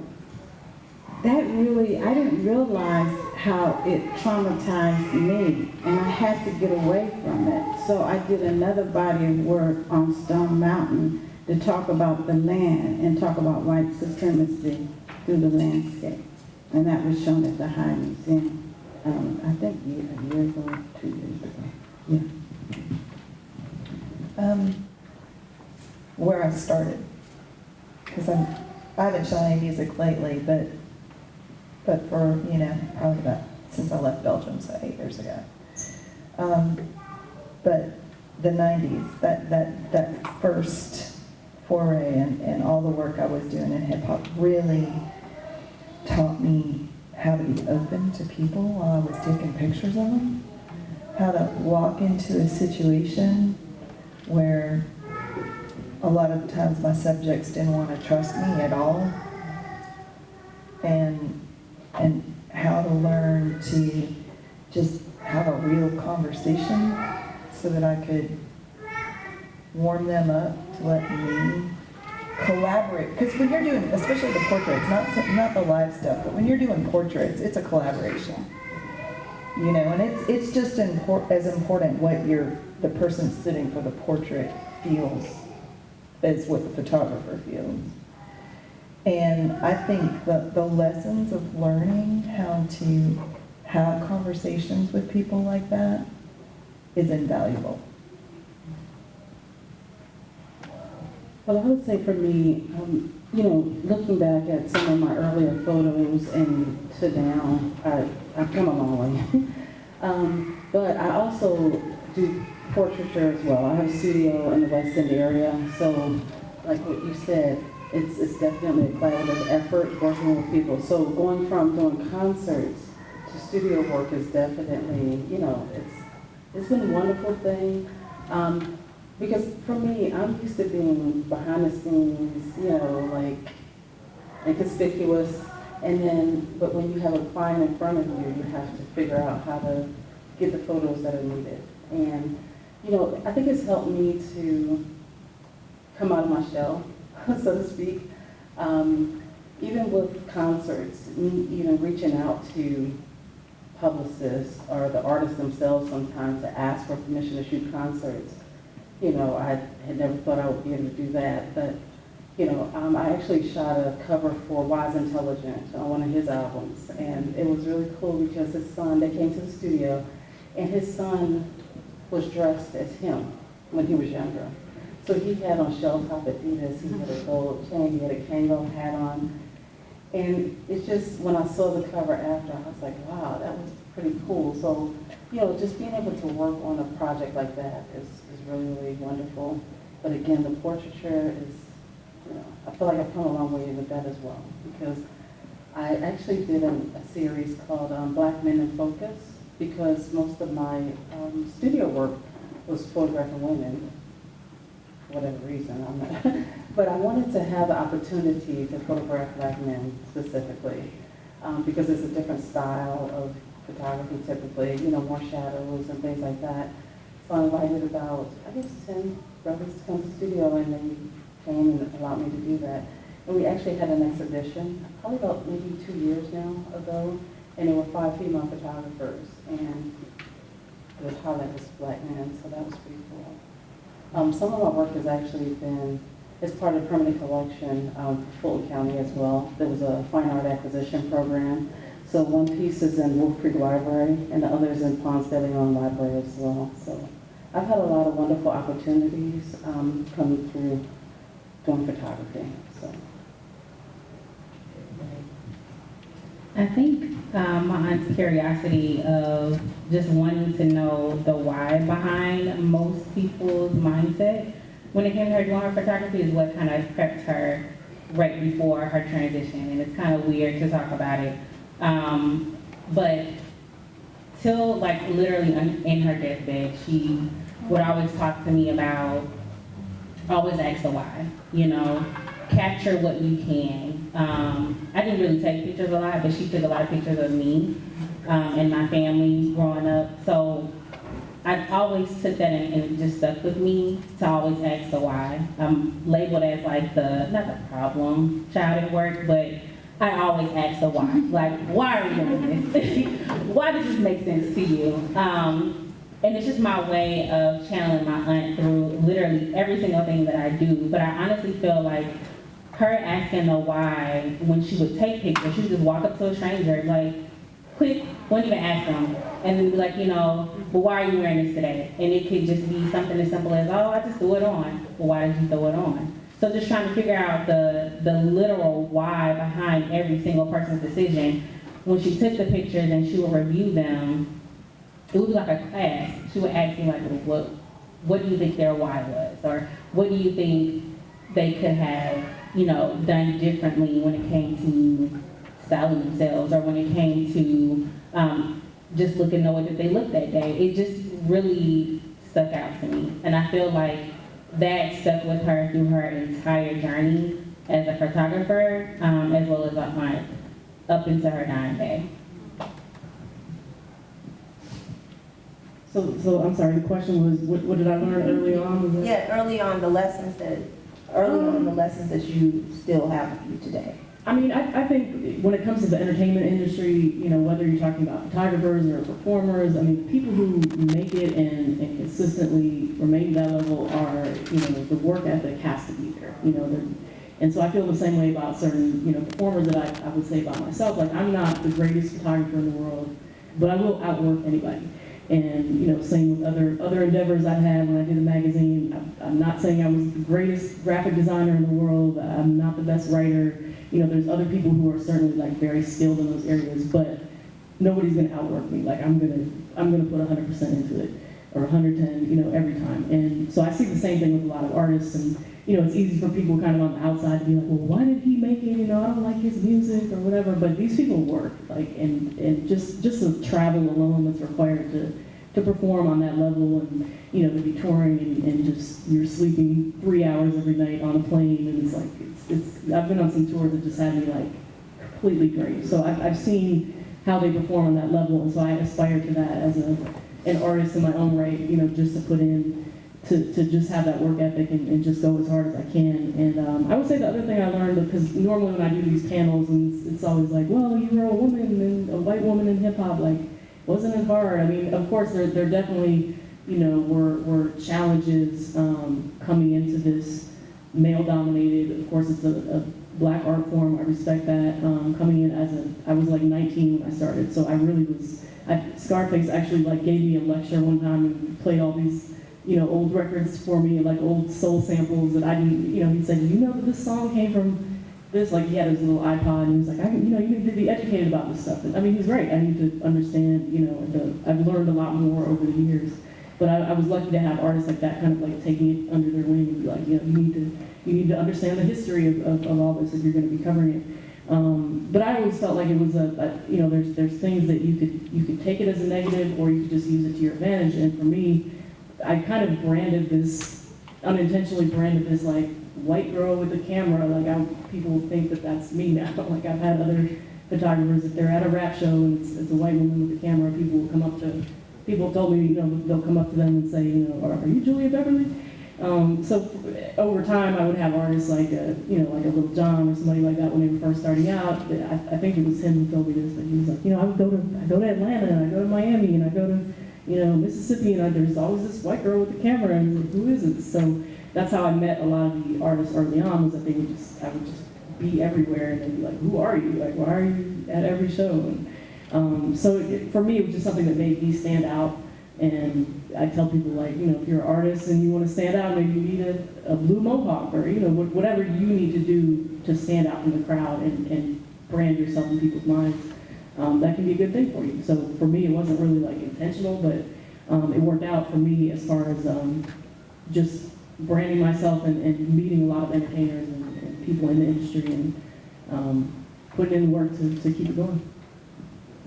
that really, I didn't realize how it traumatized me, and I had to get away from it. So I did another body of work on Stone Mountain to talk about the land and talk about white supremacy through the landscape. And that was shown at the High Museum, I think a year ago, 2 years ago, yeah. Where I started, because I haven't shown any music lately, but for, you know, probably about since I left Belgium, so 8 years ago. But the 90s, that first foray and all the work I was doing in hip hop really taught me how to be open to people while I was taking pictures of them, how to walk into a situation where a lot of times my subjects didn't want to trust me at all, and how to learn to just have a real conversation so that I could warm them up to let me collaborate. Because when you're doing, especially the portraits, not the live stuff, but when you're doing portraits, it's a collaboration. You know, and it's just as important what the person sitting for the portrait feels as what the photographer feels. And I think the lessons of learning how have conversations with people like that is invaluable. Well, I would say for me, looking back at some of my earlier photos and to now, I've come a long way. But I also do portraiture as well. I have a studio in the West End area, so like what you said, it's definitely a collaborative effort working with people. So going from doing concerts to studio work is definitely, it's been a wonderful thing. Because for me, I'm used to being behind the scenes, like inconspicuous. But when you have a client in front of you, you have to figure out how to get the photos that are needed. And, I think it's helped me to come out of my shell, so to speak. Even with concerts, reaching out to publicists or the artists themselves sometimes to ask for permission to shoot concerts. I had never thought I would be able to do that, but, I actually shot a cover for Wise Intelligent on one of his albums, and it was really cool because his son, they came to the studio, and his son was dressed as him when he was younger. So he had on shell-top Adidas, he had a gold chain, he had a Kango hat on, and it's just, when I saw the cover after, I was like, wow, that was pretty cool. So, just being able to work on a project like that is really, really wonderful. But again, the portraiture is, I feel like I've come a long way with that as well, because I actually did a series called Black Men in Focus, because most of my studio work was photographing women, for whatever reason. But I wanted to have the opportunity to photograph Black men specifically, because it's a different style of photography typically, more shadows and things like that. So I invited about, 10 brothers to come to the studio, and they came and allowed me to do that. And we actually had an exhibition, probably about maybe 2 years now ago, and there were 5 female photographers, and the highlight was Black men, so that was pretty cool. Some of my work has actually been, as part of the permanent collection for Fulton County as well. There was a fine art acquisition program. So one piece is in Wolf Creek Library, and the other is in Ponce de Leon Library as well. So I've had a lot of wonderful opportunities coming through doing photography. So. I think my aunt's curiosity of just wanting to know the why behind most people's mindset when it came to her doing her photography is what kind of prepped her right before her transition. And it's kind of weird to talk about it. But till like literally in her deathbed, she would always talk to me about, always ask the why, capture what you can. I didn't really take pictures a lot, but she took a lot of pictures of me and my family growing up. So I always took that and it just stuck with me to always ask the why. I'm labeled as like not the problem child at work, but I always ask the why. Like, why are you doing this? Why does this make sense to you? And it's just my way of channeling my aunt through literally every single thing that I do. But I honestly feel like her asking the why when she would take pictures, she would just walk up to a stranger, like, quick, wouldn't even ask them. And then be like, well, why are you wearing this today? And it could just be something as simple as, oh, I just threw it on. Well, why did you throw it on? So just trying to figure out the literal why behind every single person's decision. When she took the pictures and she would review them, it would be like a class. She would ask me like, what do you think their why was? Or what do you think they could have, done differently when it came to styling themselves or when it came to just looking the way that they looked that day? It just really stuck out to me. And I feel like that stuck with her through her entire journey as a photographer, as well as a aunt, up into her dying day. So I'm sorry, the question was, what did I learn early on? Was that- Yeah, early on the lessons that you still have with you today. I mean, I think when it comes to the entertainment industry, whether you're talking about photographers or performers, I mean, people who make it and consistently remain that level are, the work ethic has to be there, and so I feel the same way about certain, performers that I would say about myself. Like, I'm not the greatest photographer in the world, but I will outwork anybody. And, you know, same with other endeavors I've had when I did a magazine. I'm not saying I was the greatest graphic designer in the world. I'm not the best writer. You know, there's other people who are certainly like very skilled in those areas, but nobody's gonna outwork me. Like I'm gonna put 100% into it, or 110, you know, every time. And so I see the same thing with a lot of artists, and you know, it's easy for people kind of on the outside to be like, well, why did he make it? You know, I don't like his music or whatever. But these people work, like, and just the travel alone that's required to perform on that level, and you know, to be touring and just you're sleeping 3 hours every night on a plane, and it's like it's. I've been on some tours that just had me like completely great. So I've seen how they perform on that level, and so I aspire to that as an artist in my own right. You know, just to put in. To just have that work ethic and just go as hard as I can. And I would say the other thing I learned, because normally when I do these panels, and it's always like, well, you were a woman and a white woman in hip hop, like, wasn't it hard? I mean, of course, there definitely, you know, were challenges coming into this male-dominated. Of course, it's a black art form. I respect that. Coming in I was like 19 when I started, so I really was. Scarface actually like gave me a lecture one time and played all these, you know, old records for me, like old soul samples that I didn't, you know, he said, you know that this song came from this, like he had his little iPod, and he was like, you know, you need to be educated about this stuff. And, I mean, he's right, I need to understand, you know, I've learned a lot more over the years. But I was lucky to have artists like that kind of like taking it under their wing and be like, you know, you need to understand the history of all this if you're going to be covering it. But I always felt like it was you know, there's things that you could take it as a negative, or you could just use it to your advantage. And for me, I kind of unintentionally branded this like white girl with a camera. Like people think that that's me now. Like I've had other photographers, if they're at a rap show and it's a white woman with a camera, people told me, you know, they'll come up to them and say, you know, are you Julia Beverly? So over time, I would have artists like, you know, like a Little John or somebody like that when they were first starting out. I think it was him who told me this, but he was like, you know, I go to Atlanta, and I go to Miami, and I go to, you know, Mississippi, and there's always this white girl with the camera, and like, who is it? So that's how I met a lot of the artists early on, was that I would just be everywhere, and they'd be like, who are you? Like, why are you at every show? And so for me, it was just something that made me stand out. And I tell people, like, you know, if you're an artist and you want to stand out, maybe you need a blue mohawk, or, you know, whatever you need to do to stand out in the crowd and brand yourself in people's minds. That can be a good thing for you. So for me, it wasn't really like intentional, but it worked out for me as far as just branding myself and meeting a lot of entertainers and people in the industry, and putting in work to keep it going.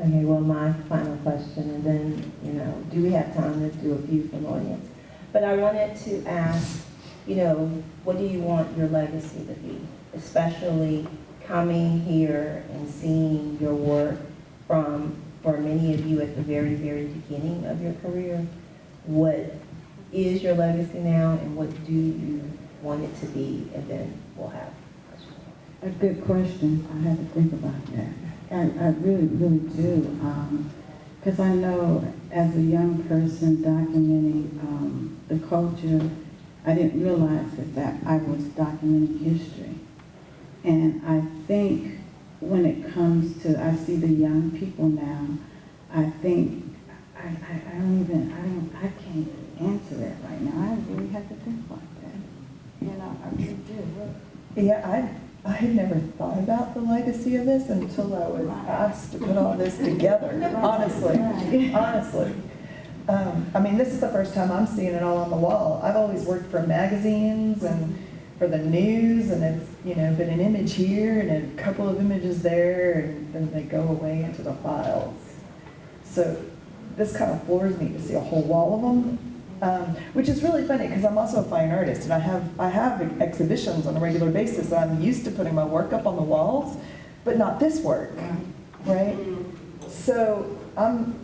Okay, well, my final question, and then, you know, do we have time to do a few from the audience? But I wanted to ask, you know, what do you want your legacy to be? Especially coming here and seeing your work for many of you at the very, very beginning of your career. What is your legacy now, and what do you want it to be? And then we'll have questions. A good question. I had to think about that. I really, really do. Because I know as a young person documenting the culture, I didn't realize that I was documenting history. And I think when it comes to, I see the young people now, I think, I can't answer that right now. I really have to think about that. You know, I really do. Yeah, I had never thought about the legacy of this until I was asked to put all this together, honestly. I mean, this is the first time I'm seeing it all on the wall. I've always worked for magazines and for the news, and it's, you know, been an image here and a couple of images there, and then they go away into the files. So this kind of floors me to see a whole wall of them. Which is really funny, because I'm also a fine artist, and I have exhibitions on a regular basis, and I'm used to putting my work up on the walls, but not this work, right? So I'm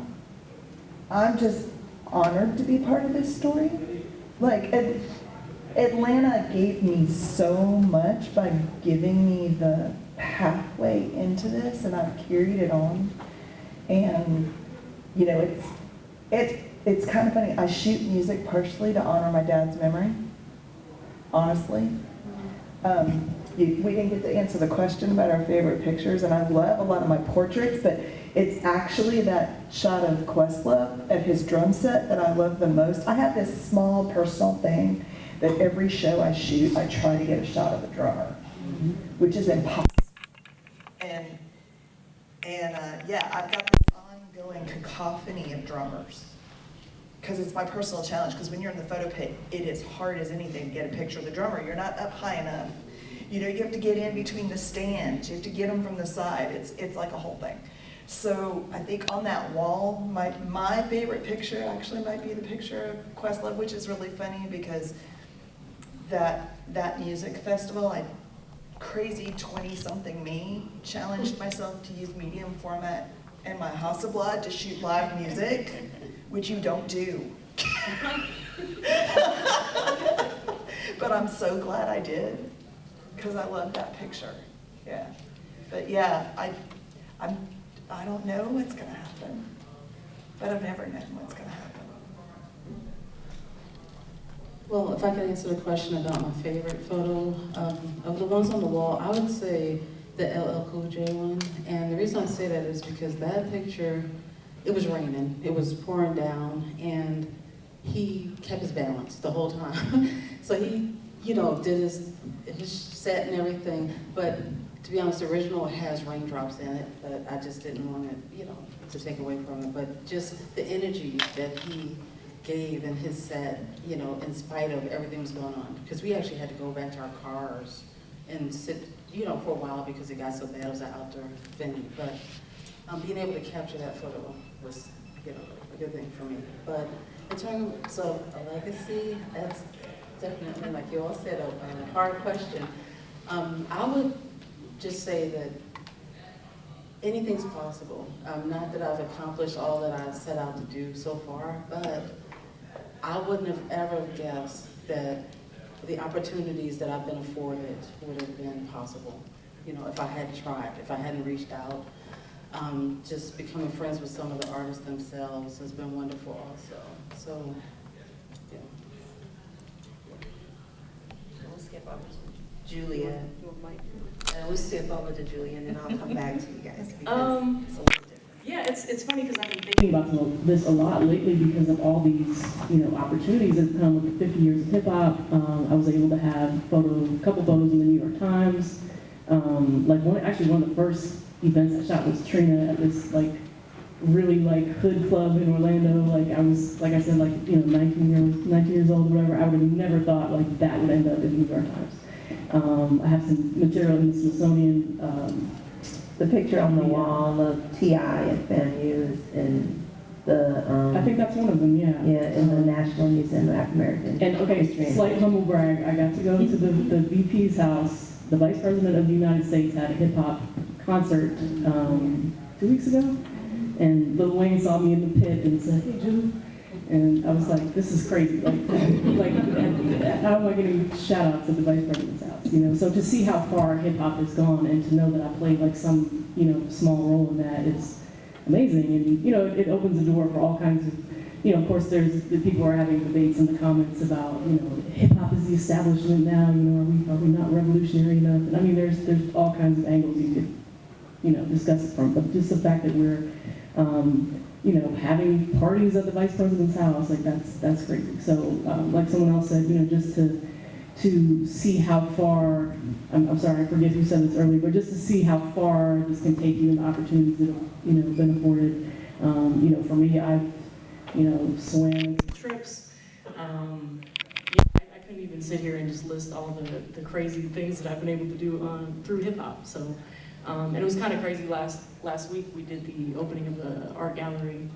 just honored to be part of this story. Like, Atlanta gave me so much by giving me the pathway into this, and I've carried it on. And, you know, it's kind of funny. I shoot music partially to honor my dad's memory, honestly. We didn't get to answer the question about our favorite pictures, and I love a lot of my portraits, but It's actually that shot of Questlove at his drum set that I love the most. I have this small personal thing that every show I shoot, I try to get a shot of the drummer, which is impossible. Yeah, I've got this ongoing cacophony of drummers. Because it's my personal challenge, because when you're in the photo pit, it is hard as anything to get a picture of the drummer. You're not up high enough. You know, you have to get in between the stands. You have to get them from the side. It's like a whole thing. So I think on that wall, my favorite picture actually might be the picture of Questlove, which is really funny because that music festival, crazy 20-something me, challenged myself to use medium format and my Hasselblad to shoot live music, which you don't do. But I'm so glad I did, because I love that picture. Yeah. But yeah, I don't know what's gonna happen, but I've never known what's gonna happen. Well, if I could answer the question about my favorite photo, of the ones on the wall, I would say the LL Cool J one. And the reason I say that is because that picture, it was raining, it was pouring down, and he kept his balance the whole time. So he, did his set and everything, but to be honest, the original has raindrops in it, but I just didn't want it, to take away from it. But just the energy that he gave in his set, in spite of everything was going on. Because we actually had to go back to our cars and sit, for a while because it got so bad. It was an outdoor venue. But being able to capture that photo was, a good thing for me. But in terms of a legacy, that's definitely, like you all said, a hard question. I would just say that anything's possible. Not that I've accomplished all that I've set out to do so far, but I wouldn't have ever guessed that the opportunities that I've been afforded would have been possible. If I hadn't tried, if I hadn't reached out. Just becoming friends with some of the artists themselves has been wonderful also. So, yeah. We'll skip over to Julia. We'll skip over to Julia, and then I'll come back to you guys because it's a little different. Yeah, it's funny because I've been thinking about this a lot lately because of all these, opportunities that come with the 50 years of hip hop. I was able to have a couple photos in the New York Times. One of the first events I shot was Trina at this really hood club in Orlando. I was, like I said, 19 years old or whatever. I would have never thought that would end up in the New York Times. I have some material in the Smithsonian. The picture on the wall of T.I. and FAMU is in the, I think that's one of them, yeah. yeah, in the National Museum of African American And History. slight humble brag, I got to go to the VP's house. The Vice President of the United States had a hip hop concert 2 weeks ago, and Lil Wayne saw me in the pit and said, "Hey, Ju," and I was like, "This is crazy." How am I getting shout outs at the Vice President's house? So to see how far hip hop has gone and to know that I played some small role in that is amazing, and it opens the door for all kinds of. Of course, there's the people are having debates in the comments about, hip hop is the establishment now. Are we not revolutionary enough? And I mean, there's all kinds of angles you could, discuss it from. But just the fact that we're, having parties at the Vice President's house, that's crazy. So, like someone else said, just to see how far. I'm sorry, I forget who said this earlier, but just to see how far this can take you and the opportunities that have, been afforded. For me, I've swam trips. I couldn't even sit here and just list all the crazy things that I've been able to do through hip hop. So, and it was kind of crazy. Last week we did the opening of the art gallery,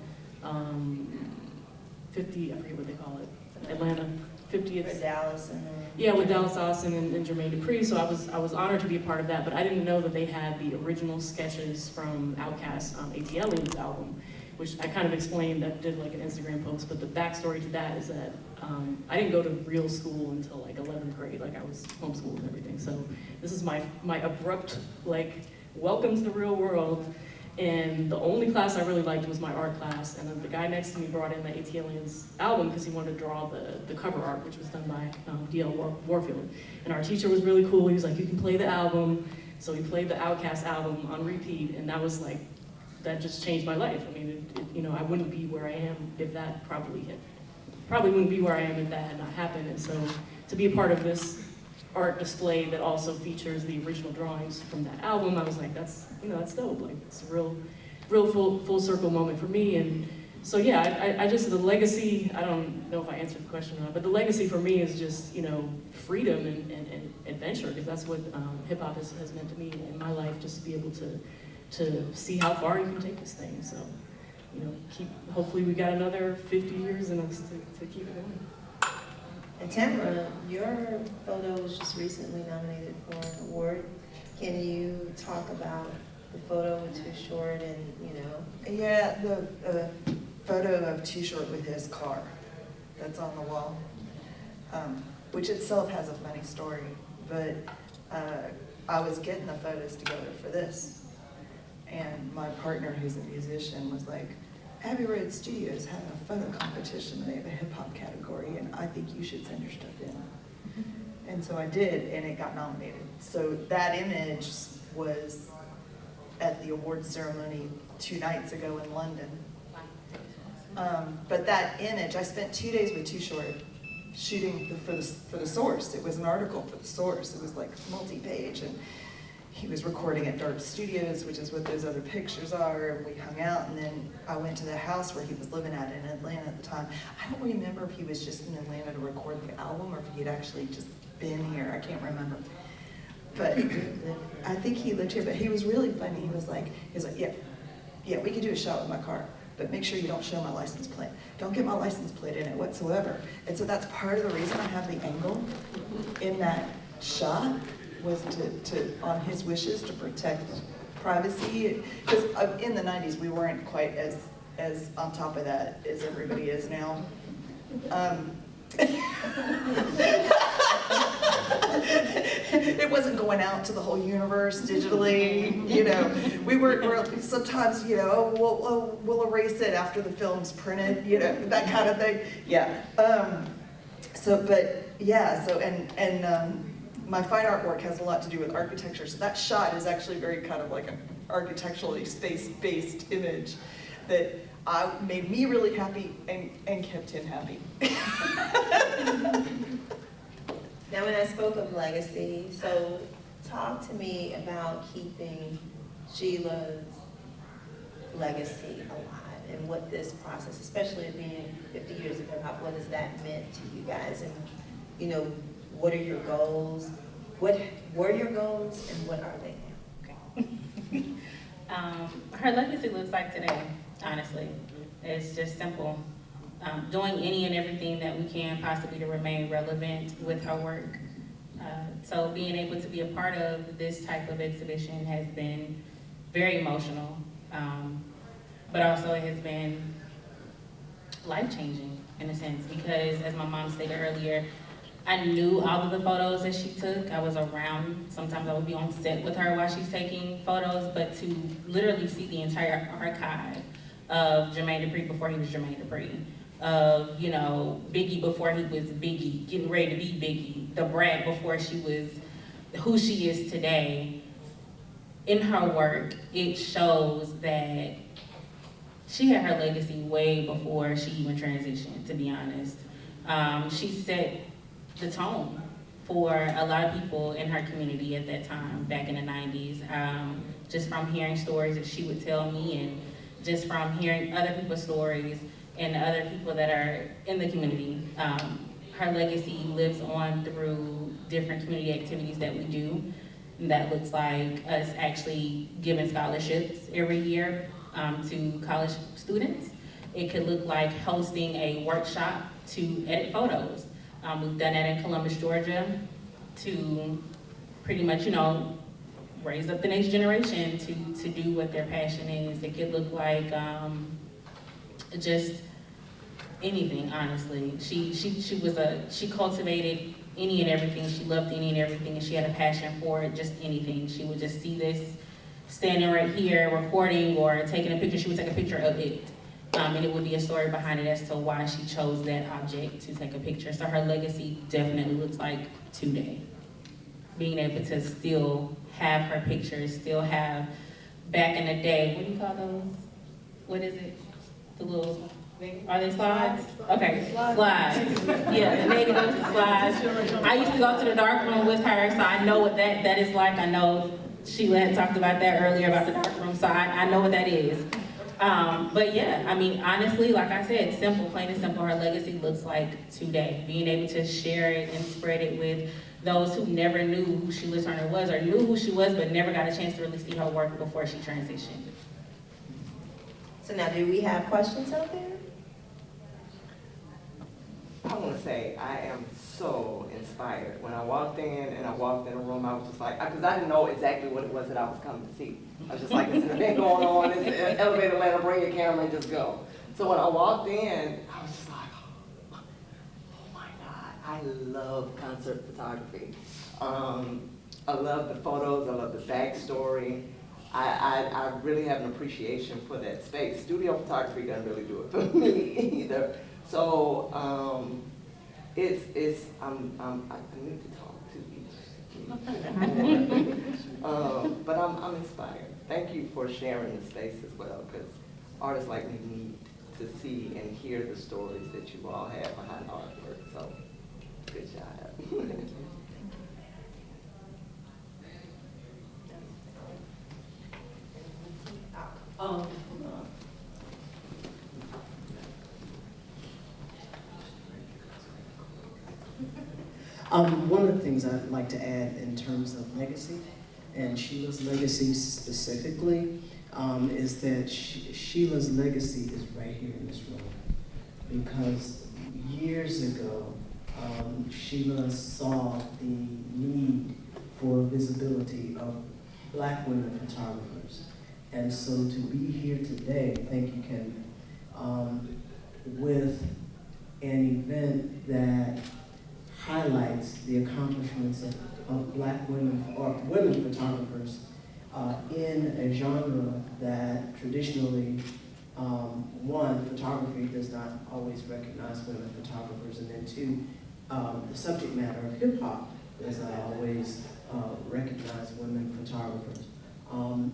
50. I forget what they call it. Atlanta 50th. For Dallas and Yeah, with Dallas Austin and Jermaine Dupri. So I was honored to be a part of that. But I didn't know that they had the original sketches from Outkast's ATLiens album, which I kind of explained, that did an Instagram post, but the backstory to that is that I didn't go to real school until 11th grade, I was homeschooled and everything. So this is my abrupt, welcome to the real world. And the only class I really liked was my art class. And then the guy next to me brought in the ATLiens album because he wanted to draw the cover art, which was done by D.L. Warfield. And our teacher was really cool. He was like, you can play the album. So we played the Outkast album on repeat, and that was that just changed my life. I mean, you know, I wouldn't be where I am if that probably wouldn't be where I am if that had not happened. And so to be a part of this art display that also features the original drawings from that album, I was like, that's dope. Like, it's a real full circle moment for me. And so yeah, I just, the legacy, I don't know if I answered the question or not, but the legacy for me is just, you know, freedom and adventure, because that's what hip hop has meant to me in my life, just to be able to see how far you can take this thing. So, you know, hopefully we got another 50 years in us to keep it going. And Tamara, your photo was just recently nominated for an award. Can you talk about the photo with Too Short and, you know? Yeah, the photo of Too Short with his car that's on the wall, which itself has a funny story, but I was getting the photos together for this, and my partner, who's a musician, was like, Abbey Road Studios had a photo competition. They have a hip hop category, and I think you should send your stuff in. And so I did, and it got nominated. So that image was at the awards ceremony 2 nights ago in London. But that image, I spent 2 days with Too Short shooting for the Source. It was an article for the Source. It was like multi-page, and he was recording at Dart Studios, which is what those other pictures are, and we hung out, and then I went to the house where he was living at in Atlanta at the time. I don't remember if he was just in Atlanta to record the album or if he'd actually just been here. I can't remember. But I think he lived here, but he was really funny. He was like, yeah, we could do a shot with my car, but make sure you don't show my license plate. Don't get my license plate in it whatsoever. And so that's part of the reason I have the angle in that shot, was to on his wishes to protect privacy. Because in the 90s, we weren't quite as on top of that as everybody is now. It wasn't going out to the whole universe digitally, you know. We're sometimes, you know, we'll erase it after the film's printed, you know, that kind of thing. Yeah. My fine art work has a lot to do with architecture, so that shot is actually very kind of like an architecturally space-based image that made me really happy and kept him happy. Now, when I spoke of legacy, so talk to me about keeping Sheila's legacy alive and what this process, especially it being 50 years of hip hop, what has that meant to you guys? And, you know, what are your goals? What were your goals and what are they now? Okay. Her legacy looks like today, honestly. It's just simple. Doing any and everything that we can possibly to remain relevant with her work. So being able to be a part of this type of exhibition has been very emotional, but also it has been life-changing in a sense, because as my mom stated earlier, I knew all of the photos that she took. I was around. Sometimes I would be on set with her while she's taking photos, but to literally see the entire archive of Jermaine Dupri before he was Jermaine Dupri, of, you know, Biggie before he was Biggie, getting ready to be Biggie, the Brat before she was who she is today. In her work, it shows that she had her legacy way before she even transitioned, to be honest. She set the tone for a lot of people in her community at that time, back in the 90s. Just from hearing stories that she would tell me, and just from hearing other people's stories and other people that are in the community. Her legacy lives on through different community activities that we do. And that looks like us actually giving scholarships every year to college students. It could look like hosting a workshop to edit photos. We've done that in Columbus, Georgia, to pretty much, you know, raise up the next generation to do what their passion is. It could look like just anything, honestly. She cultivated any and everything. She loved any and everything, and she had a passion for it, just anything. She would just see this standing right here recording or taking a picture. She would take a picture of it. And it would be a story behind it as to why she chose that object to take a picture. So her legacy definitely looks like today. Being able to still have her pictures, still have back in the day. What do you call those? What is it? The little, are they slides? Okay, slides. Yeah, the lady goes to slides. I used to go to the dark room with her, so I know what that is like. I know Sheila had talked about that earlier about the dark room, so I know what that is. But yeah, I mean, honestly, like I said, simple, plain and simple, her legacy looks like today. Being able to share it and spread it with those who never knew who Sheila Turner was, or knew who she was, but never got a chance to really see her work before she transitioned. So now, do we have questions out there? I want to say I am so inspired. When I walked in a room, I was just like, because I didn't know exactly what it was that I was coming to see. I was just like, there's an event going on, it's an elevator ladder, bring your camera and just go. So when I walked in, I was just like, oh my God, I love concert photography. I love the photos, I love the backstory. I really have an appreciation for that space. Studio photography doesn't really do it for me either. So I need to talk to each. But I'm inspired. Thank you for sharing the space as well, because artists like me need to see and hear the stories that you all have behind artwork. So good job. One of the things I'd like to add in terms of legacy, and Sheila's legacy specifically, is that Sheila's legacy is right here in this room. Because years ago, Sheila saw the need for visibility of Black women photographers. And so to be here today, thank you, Ken, with an event that highlights the accomplishments of Black women, or women photographers, in a genre that traditionally, one, photography does not always recognize women photographers, and then two, the subject matter of hip hop does not always recognize women photographers.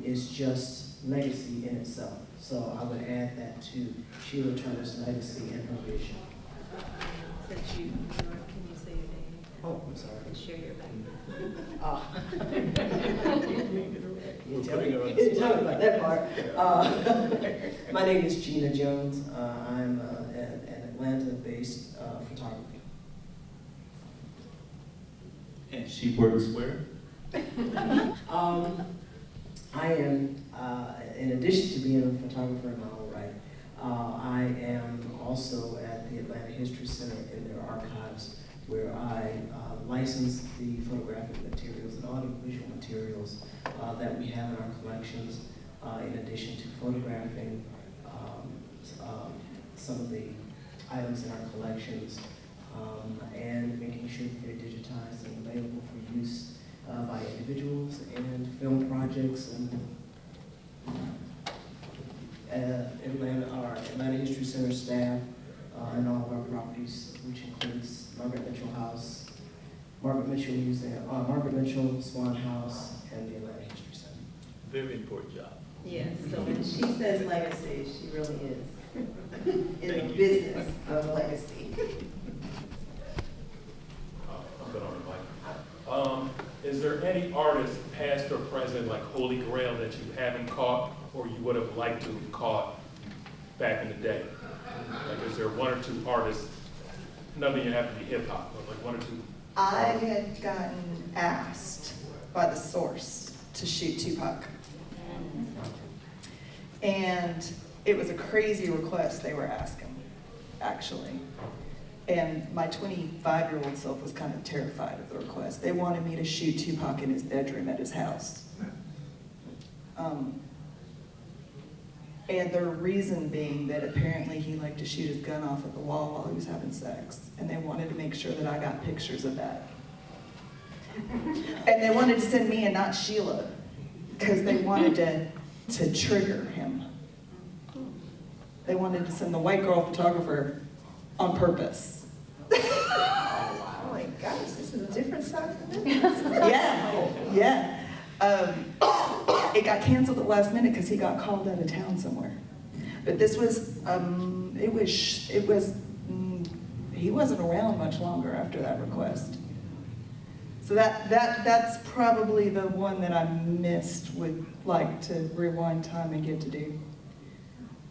Is just legacy in itself. So I would add that to Sheila Turner's legacy and her vision. Since can you say your name? Oh, I'm sorry. And share your Tell me about that part. My name is Gina Jones. I'm an Atlanta-based photographer. And she works where? I am, in addition to being a photographer in my own right, I am also at the Atlanta History Center in their archives, where I license the photographic materials and audiovisual materials that we have in our collections, in addition to photographing some of the items in our collections, and making sure that they're digitized and available for use by individuals and film projects and our Atlanta History Center staff and all of our properties, which includes Margaret Mitchell House, Margaret Mitchell Museum, Margaret Mitchell Swan House, and the Atlanta History Center. Very important job. Yes, so when she says legacy, she really is in the business of legacy. I'm good on the mic. Is there any artist, past or present, like Holy Grail, that you haven't caught or you would have liked to have caught back in the day? Like, is there one or two artists, nothing you have to be hip hop, but like one or two? I had gotten asked by The Source to shoot Tupac. And it was a crazy request they were asking, actually. And my 25-year-old self was kind of terrified of the request. They wanted me to shoot Tupac in his bedroom at his house. And their reason being that apparently he liked to shoot his gun off at the wall while he was having sex. And they wanted to make sure that I got pictures of that. And they wanted to send me and not Sheila, because they wanted to trigger him. They wanted to send the white girl photographer on purpose. Oh my gosh, this is a different side of the business. Yeah, yeah. it got canceled at the last minute because he got called out of town somewhere. But this was, he wasn't around much longer after that request. So that's probably the one that I missed, would like to rewind time and get to do.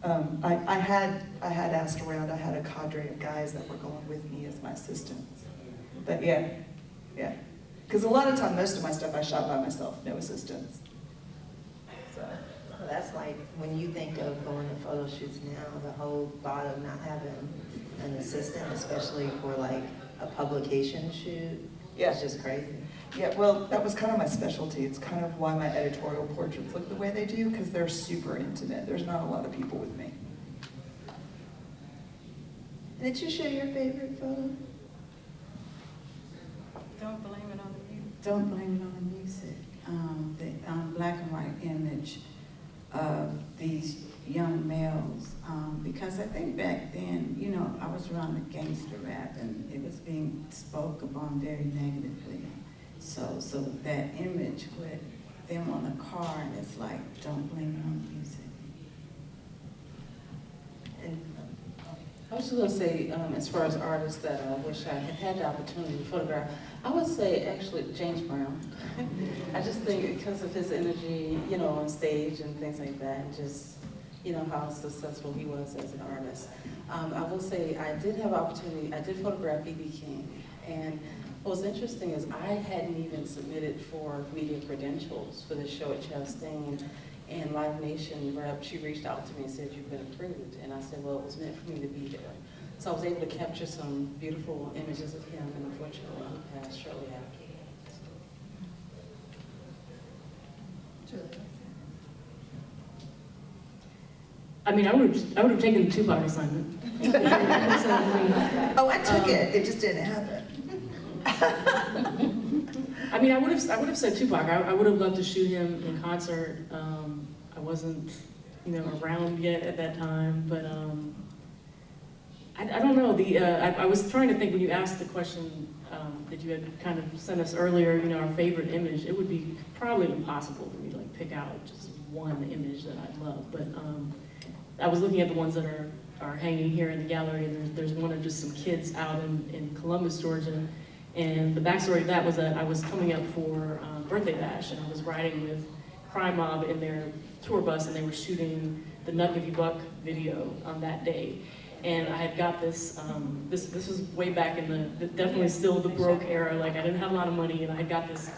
I had asked around, I had a cadre of guys that were going with me as my assistants. But yeah. Because a lot of time, most of my stuff I shot by myself, no assistants. So. Well, that's like, when you think of going to photo shoots now, the whole thought of not having an assistant, especially for like a publication shoot, it's just crazy. Yeah, well, that was kind of my specialty. It's kind of why my editorial portraits look the way they do, because they're super intimate. There's not a lot of people with me. Did you share your favorite photo? Don't blame it on the music. Don't blame it on the music. The black and white image of these young males, because I think back then, you know, I was around the gangster rap and it was being spoke upon very negatively. So that image with them on the car, and it's like, don't blame it on the music. And I was just gonna say, as far as artists that I wish I had had the opportunity to photograph, I would say actually James Brown. I just think because of his energy, you know, on stage and things like that, and just, you know, how successful he was as an artist. I will say I did have opportunity, I did photograph B.B. King, and what was interesting is I hadn't even submitted for media credentials for the show at Chastain, and Live Nation rep, she reached out to me and said, you've been approved. And I said, well, it was meant for me to be there. So I was able to capture some beautiful images of him, and unfortunately he passed shortly after. I mean, I would have taken the Tupac assignment. Oh, I took it. It just didn't happen. I mean, I would have said Tupac. I would have loved to shoot him in concert. I wasn't, you know, around yet at that time, but I don't know. I was trying to think when you asked the question that you had kind of sent us earlier. You know, our favorite image. It would be probably impossible for me to like pick out just one image that I love. But I was looking at the ones that are hanging here in the gallery, and there's one of just some kids out in Columbus, Georgia. And the backstory of that was that I was coming up for Birthday Bash, and I was riding with Crime Mob in their tour bus, and they were shooting the Nut If You Buck video on that day. And I had got this, this was way back in the definitely still the broke era, like I didn't have a lot of money, and I had got this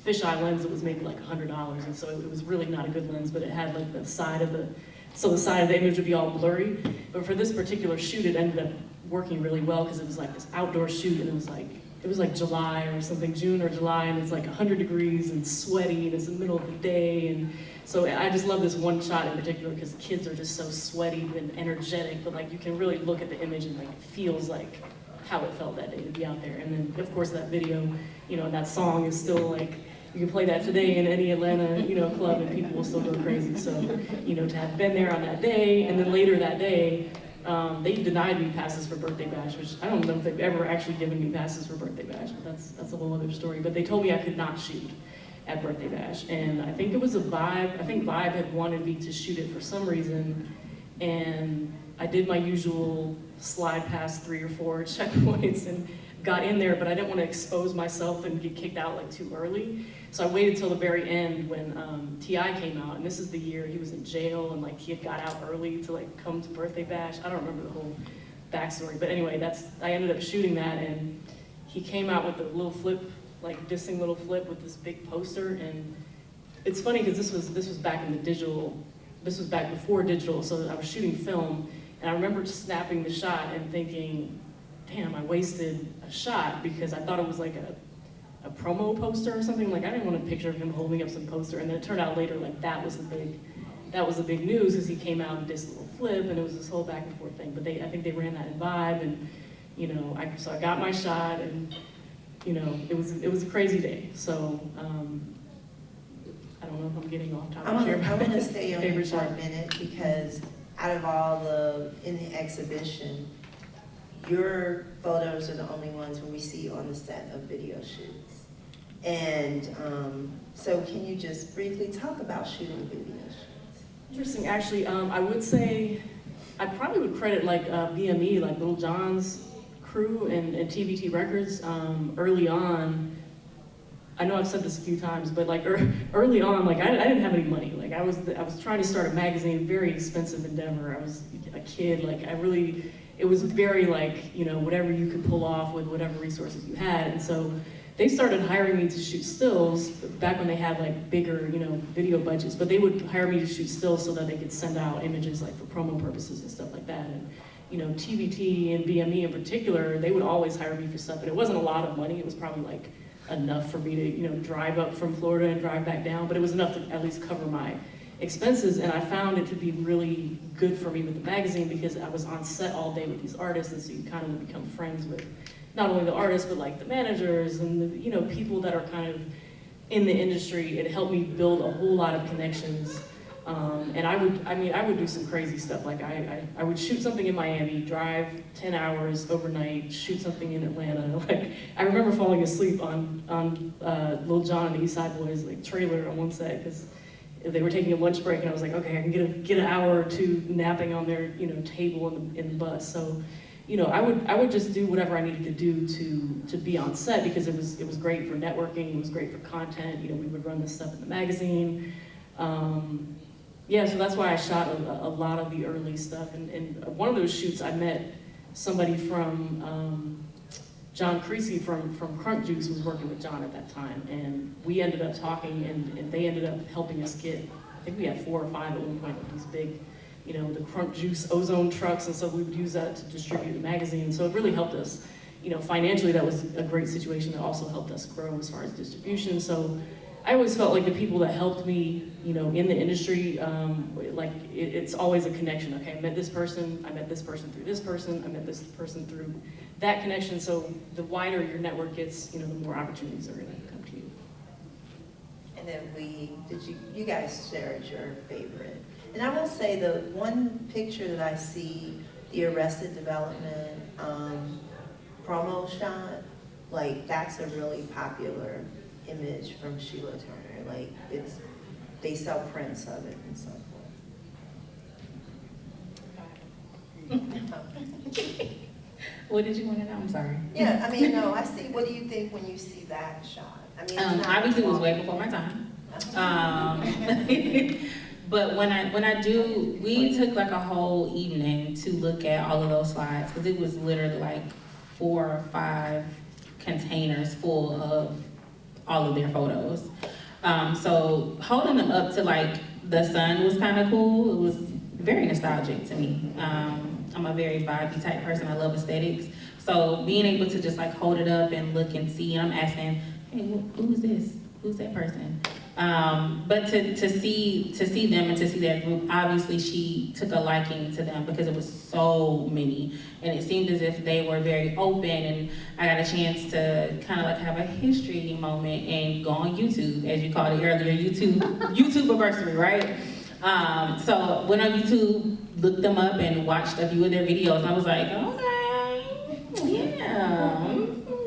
fisheye lens that was maybe like $100, and so it was really not a good lens, but it had like the side of the image would be all blurry. But for this particular shoot, it ended up working really well because it was like this outdoor shoot, and it was like July or something, June or July, and it's like 100 degrees and sweaty, and it's the middle of the day, and so I just love this one shot in particular because the kids are just so sweaty and energetic, but like you can really look at the image and like it feels like how it felt that day to be out there. And then of course that video, you know, that song is still like, you can play that today in any Atlanta, you know, club and people will still go crazy. So, you know, to have been there on that day, and then later that day, they denied me passes for Birthday Bash, which I don't know if they've ever actually given me passes for Birthday Bash, but that's a whole other story. But they told me I could not shoot at Birthday Bash, and I think it was Vibe. I think Vibe had wanted me to shoot it for some reason, and I did my usual slide past 3 or 4 checkpoints and got in there, but I didn't want to expose myself and get kicked out like too early. So I waited till the very end when T.I. came out, and this is the year he was in jail, and like he had got out early to like come to Birthday Bash. I don't remember the whole backstory, but anyway, I ended up shooting that, and he came out with a little flip, like dissing little flip with this big poster. And it's funny because this was back in the digital, this was back before digital, so I was shooting film, and I remember snapping the shot and thinking, damn, I wasted a shot because I thought it was like a promo poster or something. Like I didn't want a picture of him holding up some poster, and then it turned out later like that was the big news because he came out and did a little flip, and it was this whole back and forth thing. But I think they ran that in Vibe, and you know, so I got my shot, and you know, it was a crazy day. So I don't know if I'm getting off topic here. I want to stay on here favorite for a shot. minute because out of all in the exhibition, your photos are the only ones when we see on the set of video shoots. And so can you just briefly talk about shooting video? Interesting, actually, I would say, I probably would credit like BME, like Little John's crew and TVT Records early on. I know I've said this a few times, but like early on, like I didn't have any money. Like I was trying to start a magazine, very expensive endeavor. I was a kid, like it was very like, you know, whatever you could pull off with whatever resources you had. And so they started hiring me to shoot stills back when they had like bigger, you know, video budgets, but they would hire me to shoot stills so that they could send out images like for promo purposes and stuff like that. And, you know, TVT and BME in particular, they would always hire me for stuff, but it wasn't a lot of money. It was probably like enough for me to, you know, drive up from Florida and drive back down, but it was enough to at least cover my expenses. And I found it to be really good for me with the magazine because I was on set all day with these artists, and so you kind of would become friends with not only the artists, but like the managers and the, you know, people that are kind of in the industry. It helped me build a whole lot of connections. And I would do some crazy stuff. Like I would shoot something in Miami, drive 10 hours overnight, shoot something in Atlanta. Like I remember falling asleep on Lil Jon and the East Side Boys like trailer on one set because they were taking a lunch break, and I was like, okay, I can get an hour or two napping on their, you know, table in the bus. So, you know, I would just do whatever I needed to do to be on set because it was great for networking, it was great for content. You know, we would run this stuff in the magazine. Yeah, so that's why I shot a lot of the early stuff. And one of those shoots, I met somebody from John Creasy from Crunk Juice was working with John at that time, and we ended up talking, and they ended up helping us get, I think we had 4 or 5 at one point with these big, you know, the Crunk Juice ozone trucks, and so we would use that to distribute the magazine. So it really helped us, you know, financially. That was a great situation that also helped us grow as far as distribution. So I always felt like the people that helped me, you know, in the industry, like it's always a connection. Okay, I met this person through this person, I met this person through that connection. So the wider your network gets, you know, the more opportunities are going to come to you. And then you guys shared your favorite. And I will say the one picture that I see, the Arrested Development promo shot, like that's a really popular image from Sheila Turner. Like they sell prints of it and so forth. What did you want to know? I'm sorry. Yeah, I mean, no, I see. What do you think when you see that shot? I mean, it's not obviously it was way before my time. But when I do, we took like a whole evening to look at all of those slides because it was literally like 4 or 5 containers full of all of their photos. So holding them up to like the sun was kind of cool. It was very nostalgic to me. I'm a very vibey type person. I love aesthetics. So being able to just like hold it up and look and see, and I'm asking, hey, who's this? Who's that person? But to see them and to see that group, obviously she took a liking to them because it was so many, and it seemed as if they were very open, and I got a chance to kind of like have a history moment and go on YouTube, as you called it earlier, YouTubeversary, right? So went on YouTube, looked them up, and watched a few of their videos, and I was like, okay, yeah,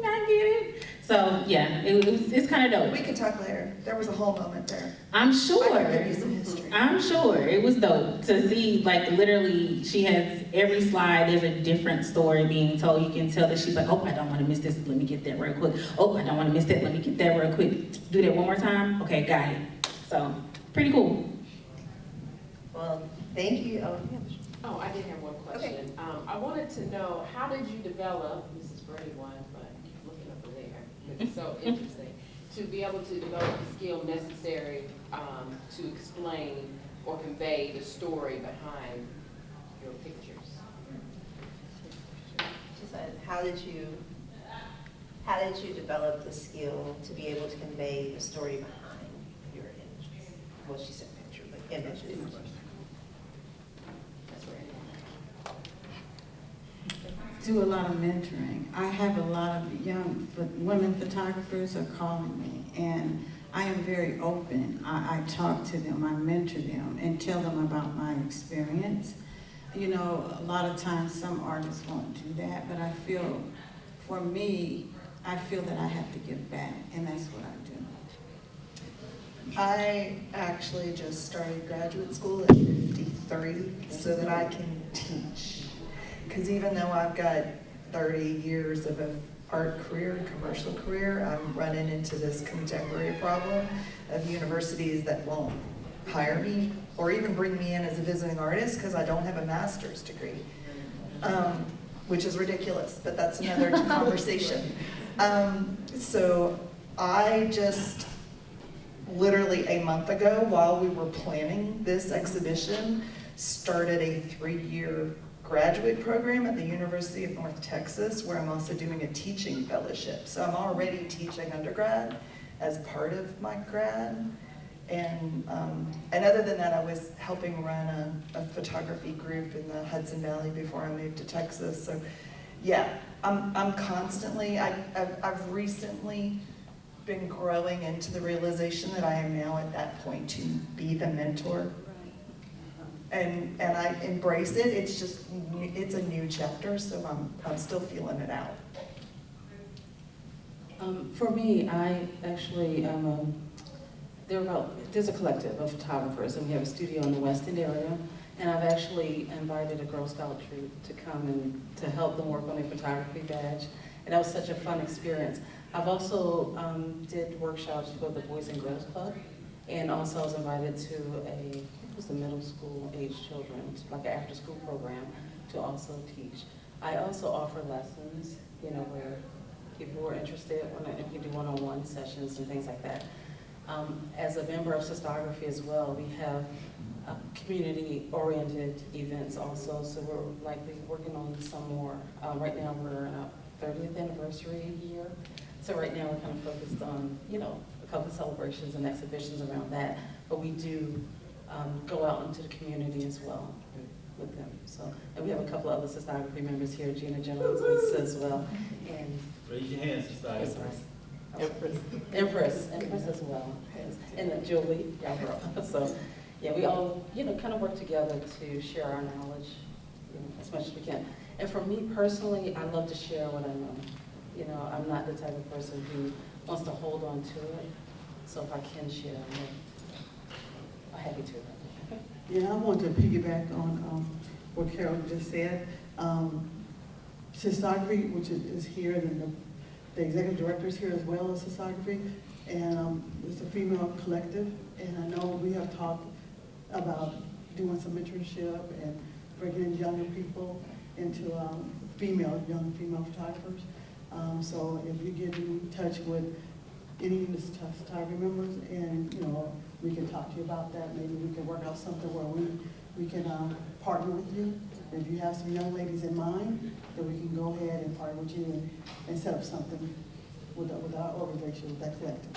I get it. So yeah, it's kind of dope. We can talk later. There was a whole moment there. I'm sure. I can give you some history. I'm sure it was dope to see, like literally, she has every slide. There's a different story being told. You can tell that she's like, oh, I don't want to miss this. Let me get that real quick. Oh, I don't want to miss that. Let me get that real quick. Do that one more time. Okay, got it. So pretty cool. Well, thank you. Oh, I did have one question. Okay. I wanted to know, how did you develop, this is for anyone, but looking over there, it's so interesting, to be able to develop the skill necessary to explain or convey the story behind your pictures? She said, how did you develop the skill to be able to convey the story behind your images? Well, she said picture, but images. Do a lot of mentoring. I have a lot of young women photographers are calling me, and I am very open. I talk to them, I mentor them, and tell them about my experience. You know, a lot of times some artists won't do that, but I feel for me, I feel that I have to give back, and that's what I do. I actually just started graduate school at 53 so that I can teach. Because even though I've got 30 years of an art career and commercial career, I'm running into this contemporary problem of universities that won't hire me or even bring me in as a visiting artist because I don't have a master's degree, which is ridiculous, but that's another conversation. So I just literally a month ago, while we were planning this exhibition, started a 3-year graduate program at the University of North Texas, where I'm also doing a teaching fellowship. So I'm already teaching undergrad as part of my grad. And other than that, I was helping run a photography group in the Hudson Valley before I moved to Texas. So yeah, I'm constantly, I've recently been growing into the realization that I am now at that point to be the mentor. And I embrace it. It's just, it's a new chapter, so I'm still feeling it out. For me, I actually there's a collective of photographers, and we have a studio in the West End area, and I've actually invited a Girl Scout troop to come and to help them work on their photography badge, and that was such a fun experience. I've also did workshops for the Boys and Girls Club, and also I was invited to it was the middle school age children, like an after school program to also teach. I also offer lessons, you know, where people who are interested, if you do one-on-one sessions and things like that. As a member of Sistography as well, we have community-oriented events also, so we're likely working on some more. Right now we're in our 30th anniversary year, so right now we're kind of focused on, you know, a couple of celebrations and exhibitions around that, but we do go out into the community as well with them. So, and we have a couple of other Sistography members here, Gina Jones, Lisa as well, and raise your hands, Sistography. Empress as well, yes. And Julie, so yeah, we all, you know, kind of work together to share our knowledge, you know, as much as we can. And for me personally, I love to share what I know. You know, I'm not the type of person who wants to hold on to it. So if I can share, I'm happy to. Yeah, I want to piggyback on what Carol just said. Sistography, which is here, and the executive director is here as well as Sistography, and it's a female collective, and I know we have talked about doing some mentorship and bringing in younger people into young female photographers. So if you get in touch with any of the Sistography members, and you know, we can talk to you about that. Maybe we can work out something where we can partner with you. If you have some young ladies in mind, then we can go ahead and partner with you and set up something with our organization, with that collective.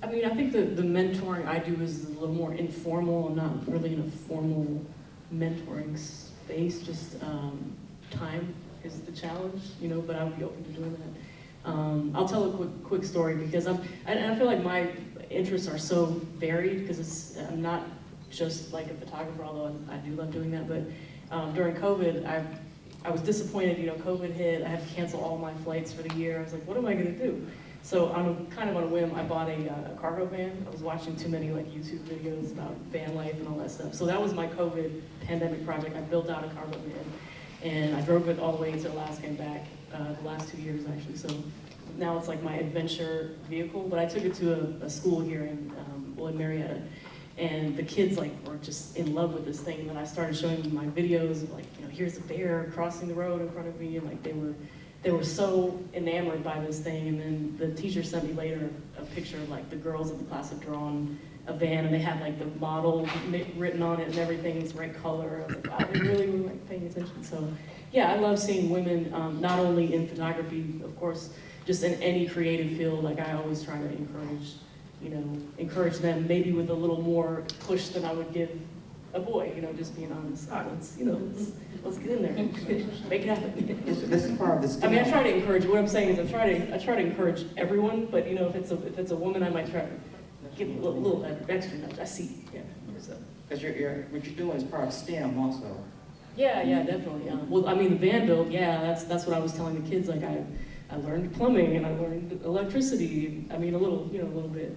I mean, I think the mentoring I do is a little more informal and not really in a formal mentoring space. Just time is the challenge, you know, but I would be open to doing that. I'll tell a quick story because I feel like my interests are so varied because I'm not just like a photographer, although I do love doing that. But during COVID, I was disappointed. You know, COVID hit. I had to cancel all my flights for the year. I was like, what am I going to do? So kind of on a whim, I bought a cargo van. I was watching too many like YouTube videos about van life and all that stuff. So that was my COVID pandemic project. I built out a cargo van, and I drove it all the way to Alaska and back the last 2 years actually. So now it's like my adventure vehicle. But I took it to a school here in Marietta. And the kids like were just in love with this thing. And then I started showing them my videos of like, you know, here's a bear crossing the road in front of me, and like they were so enamored by this thing. And then the teacher sent me later a picture of like the girls in the class had drawn a van, and they had like the model written on it and everything. It's the right color. I was like, wow, they really were like paying attention. So yeah, I love seeing women not only in photography, of course, just in any creative field. Like I always try to encourage them maybe with a little more push than I would give a boy, you know, just being honest. Let's get in there, make it happen. This is part of the skill. I mean, I try to encourage, what I'm saying is I try to encourage everyone, but you know, if it's a woman, I might try to give a little extra nudge. I see, yeah. Because what you're doing is part of STEM also. Yeah, definitely. Well, I mean, the van build, yeah, that's what I was telling the kids. Like, I learned plumbing and I learned electricity. I mean, a little bit.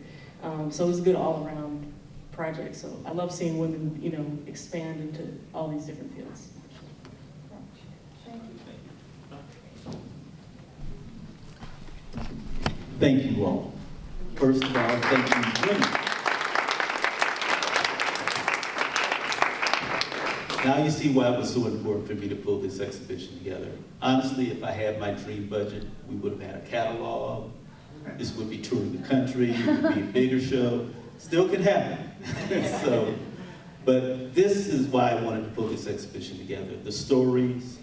So it was a good all-around project. So I love seeing women, expand into all these different fields. Thank you all. First of all, thank you, women. Now you see why it was so important for me to pull this exhibition together. Honestly, if I had my dream budget, we would have had a catalog. This would be touring the country, it would be a bigger show. Still can happen. But this is why I wanted to pull this exhibition together. The stories,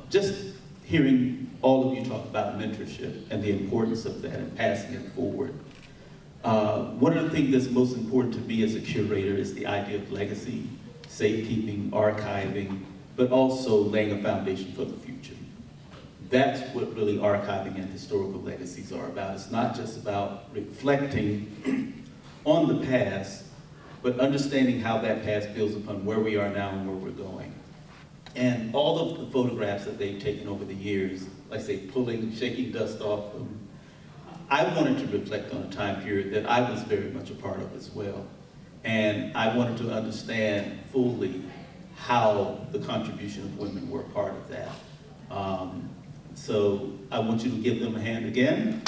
just hearing all of you talk about mentorship and the importance of that and passing it forward. One of the things that's most important to me as a curator is the idea of legacy, safekeeping, archiving, but also laying a foundation for the future. That's what really archiving and historical legacies are about. It's not just about reflecting on the past, but understanding how that past builds upon where we are now and where we're going. And all of the photographs that they've taken over the years, like say shaking dust off them, I wanted to reflect on a time period that I was very much a part of as well. And I wanted to understand fully how the contribution of women were part of that. So I want you to give them a hand again.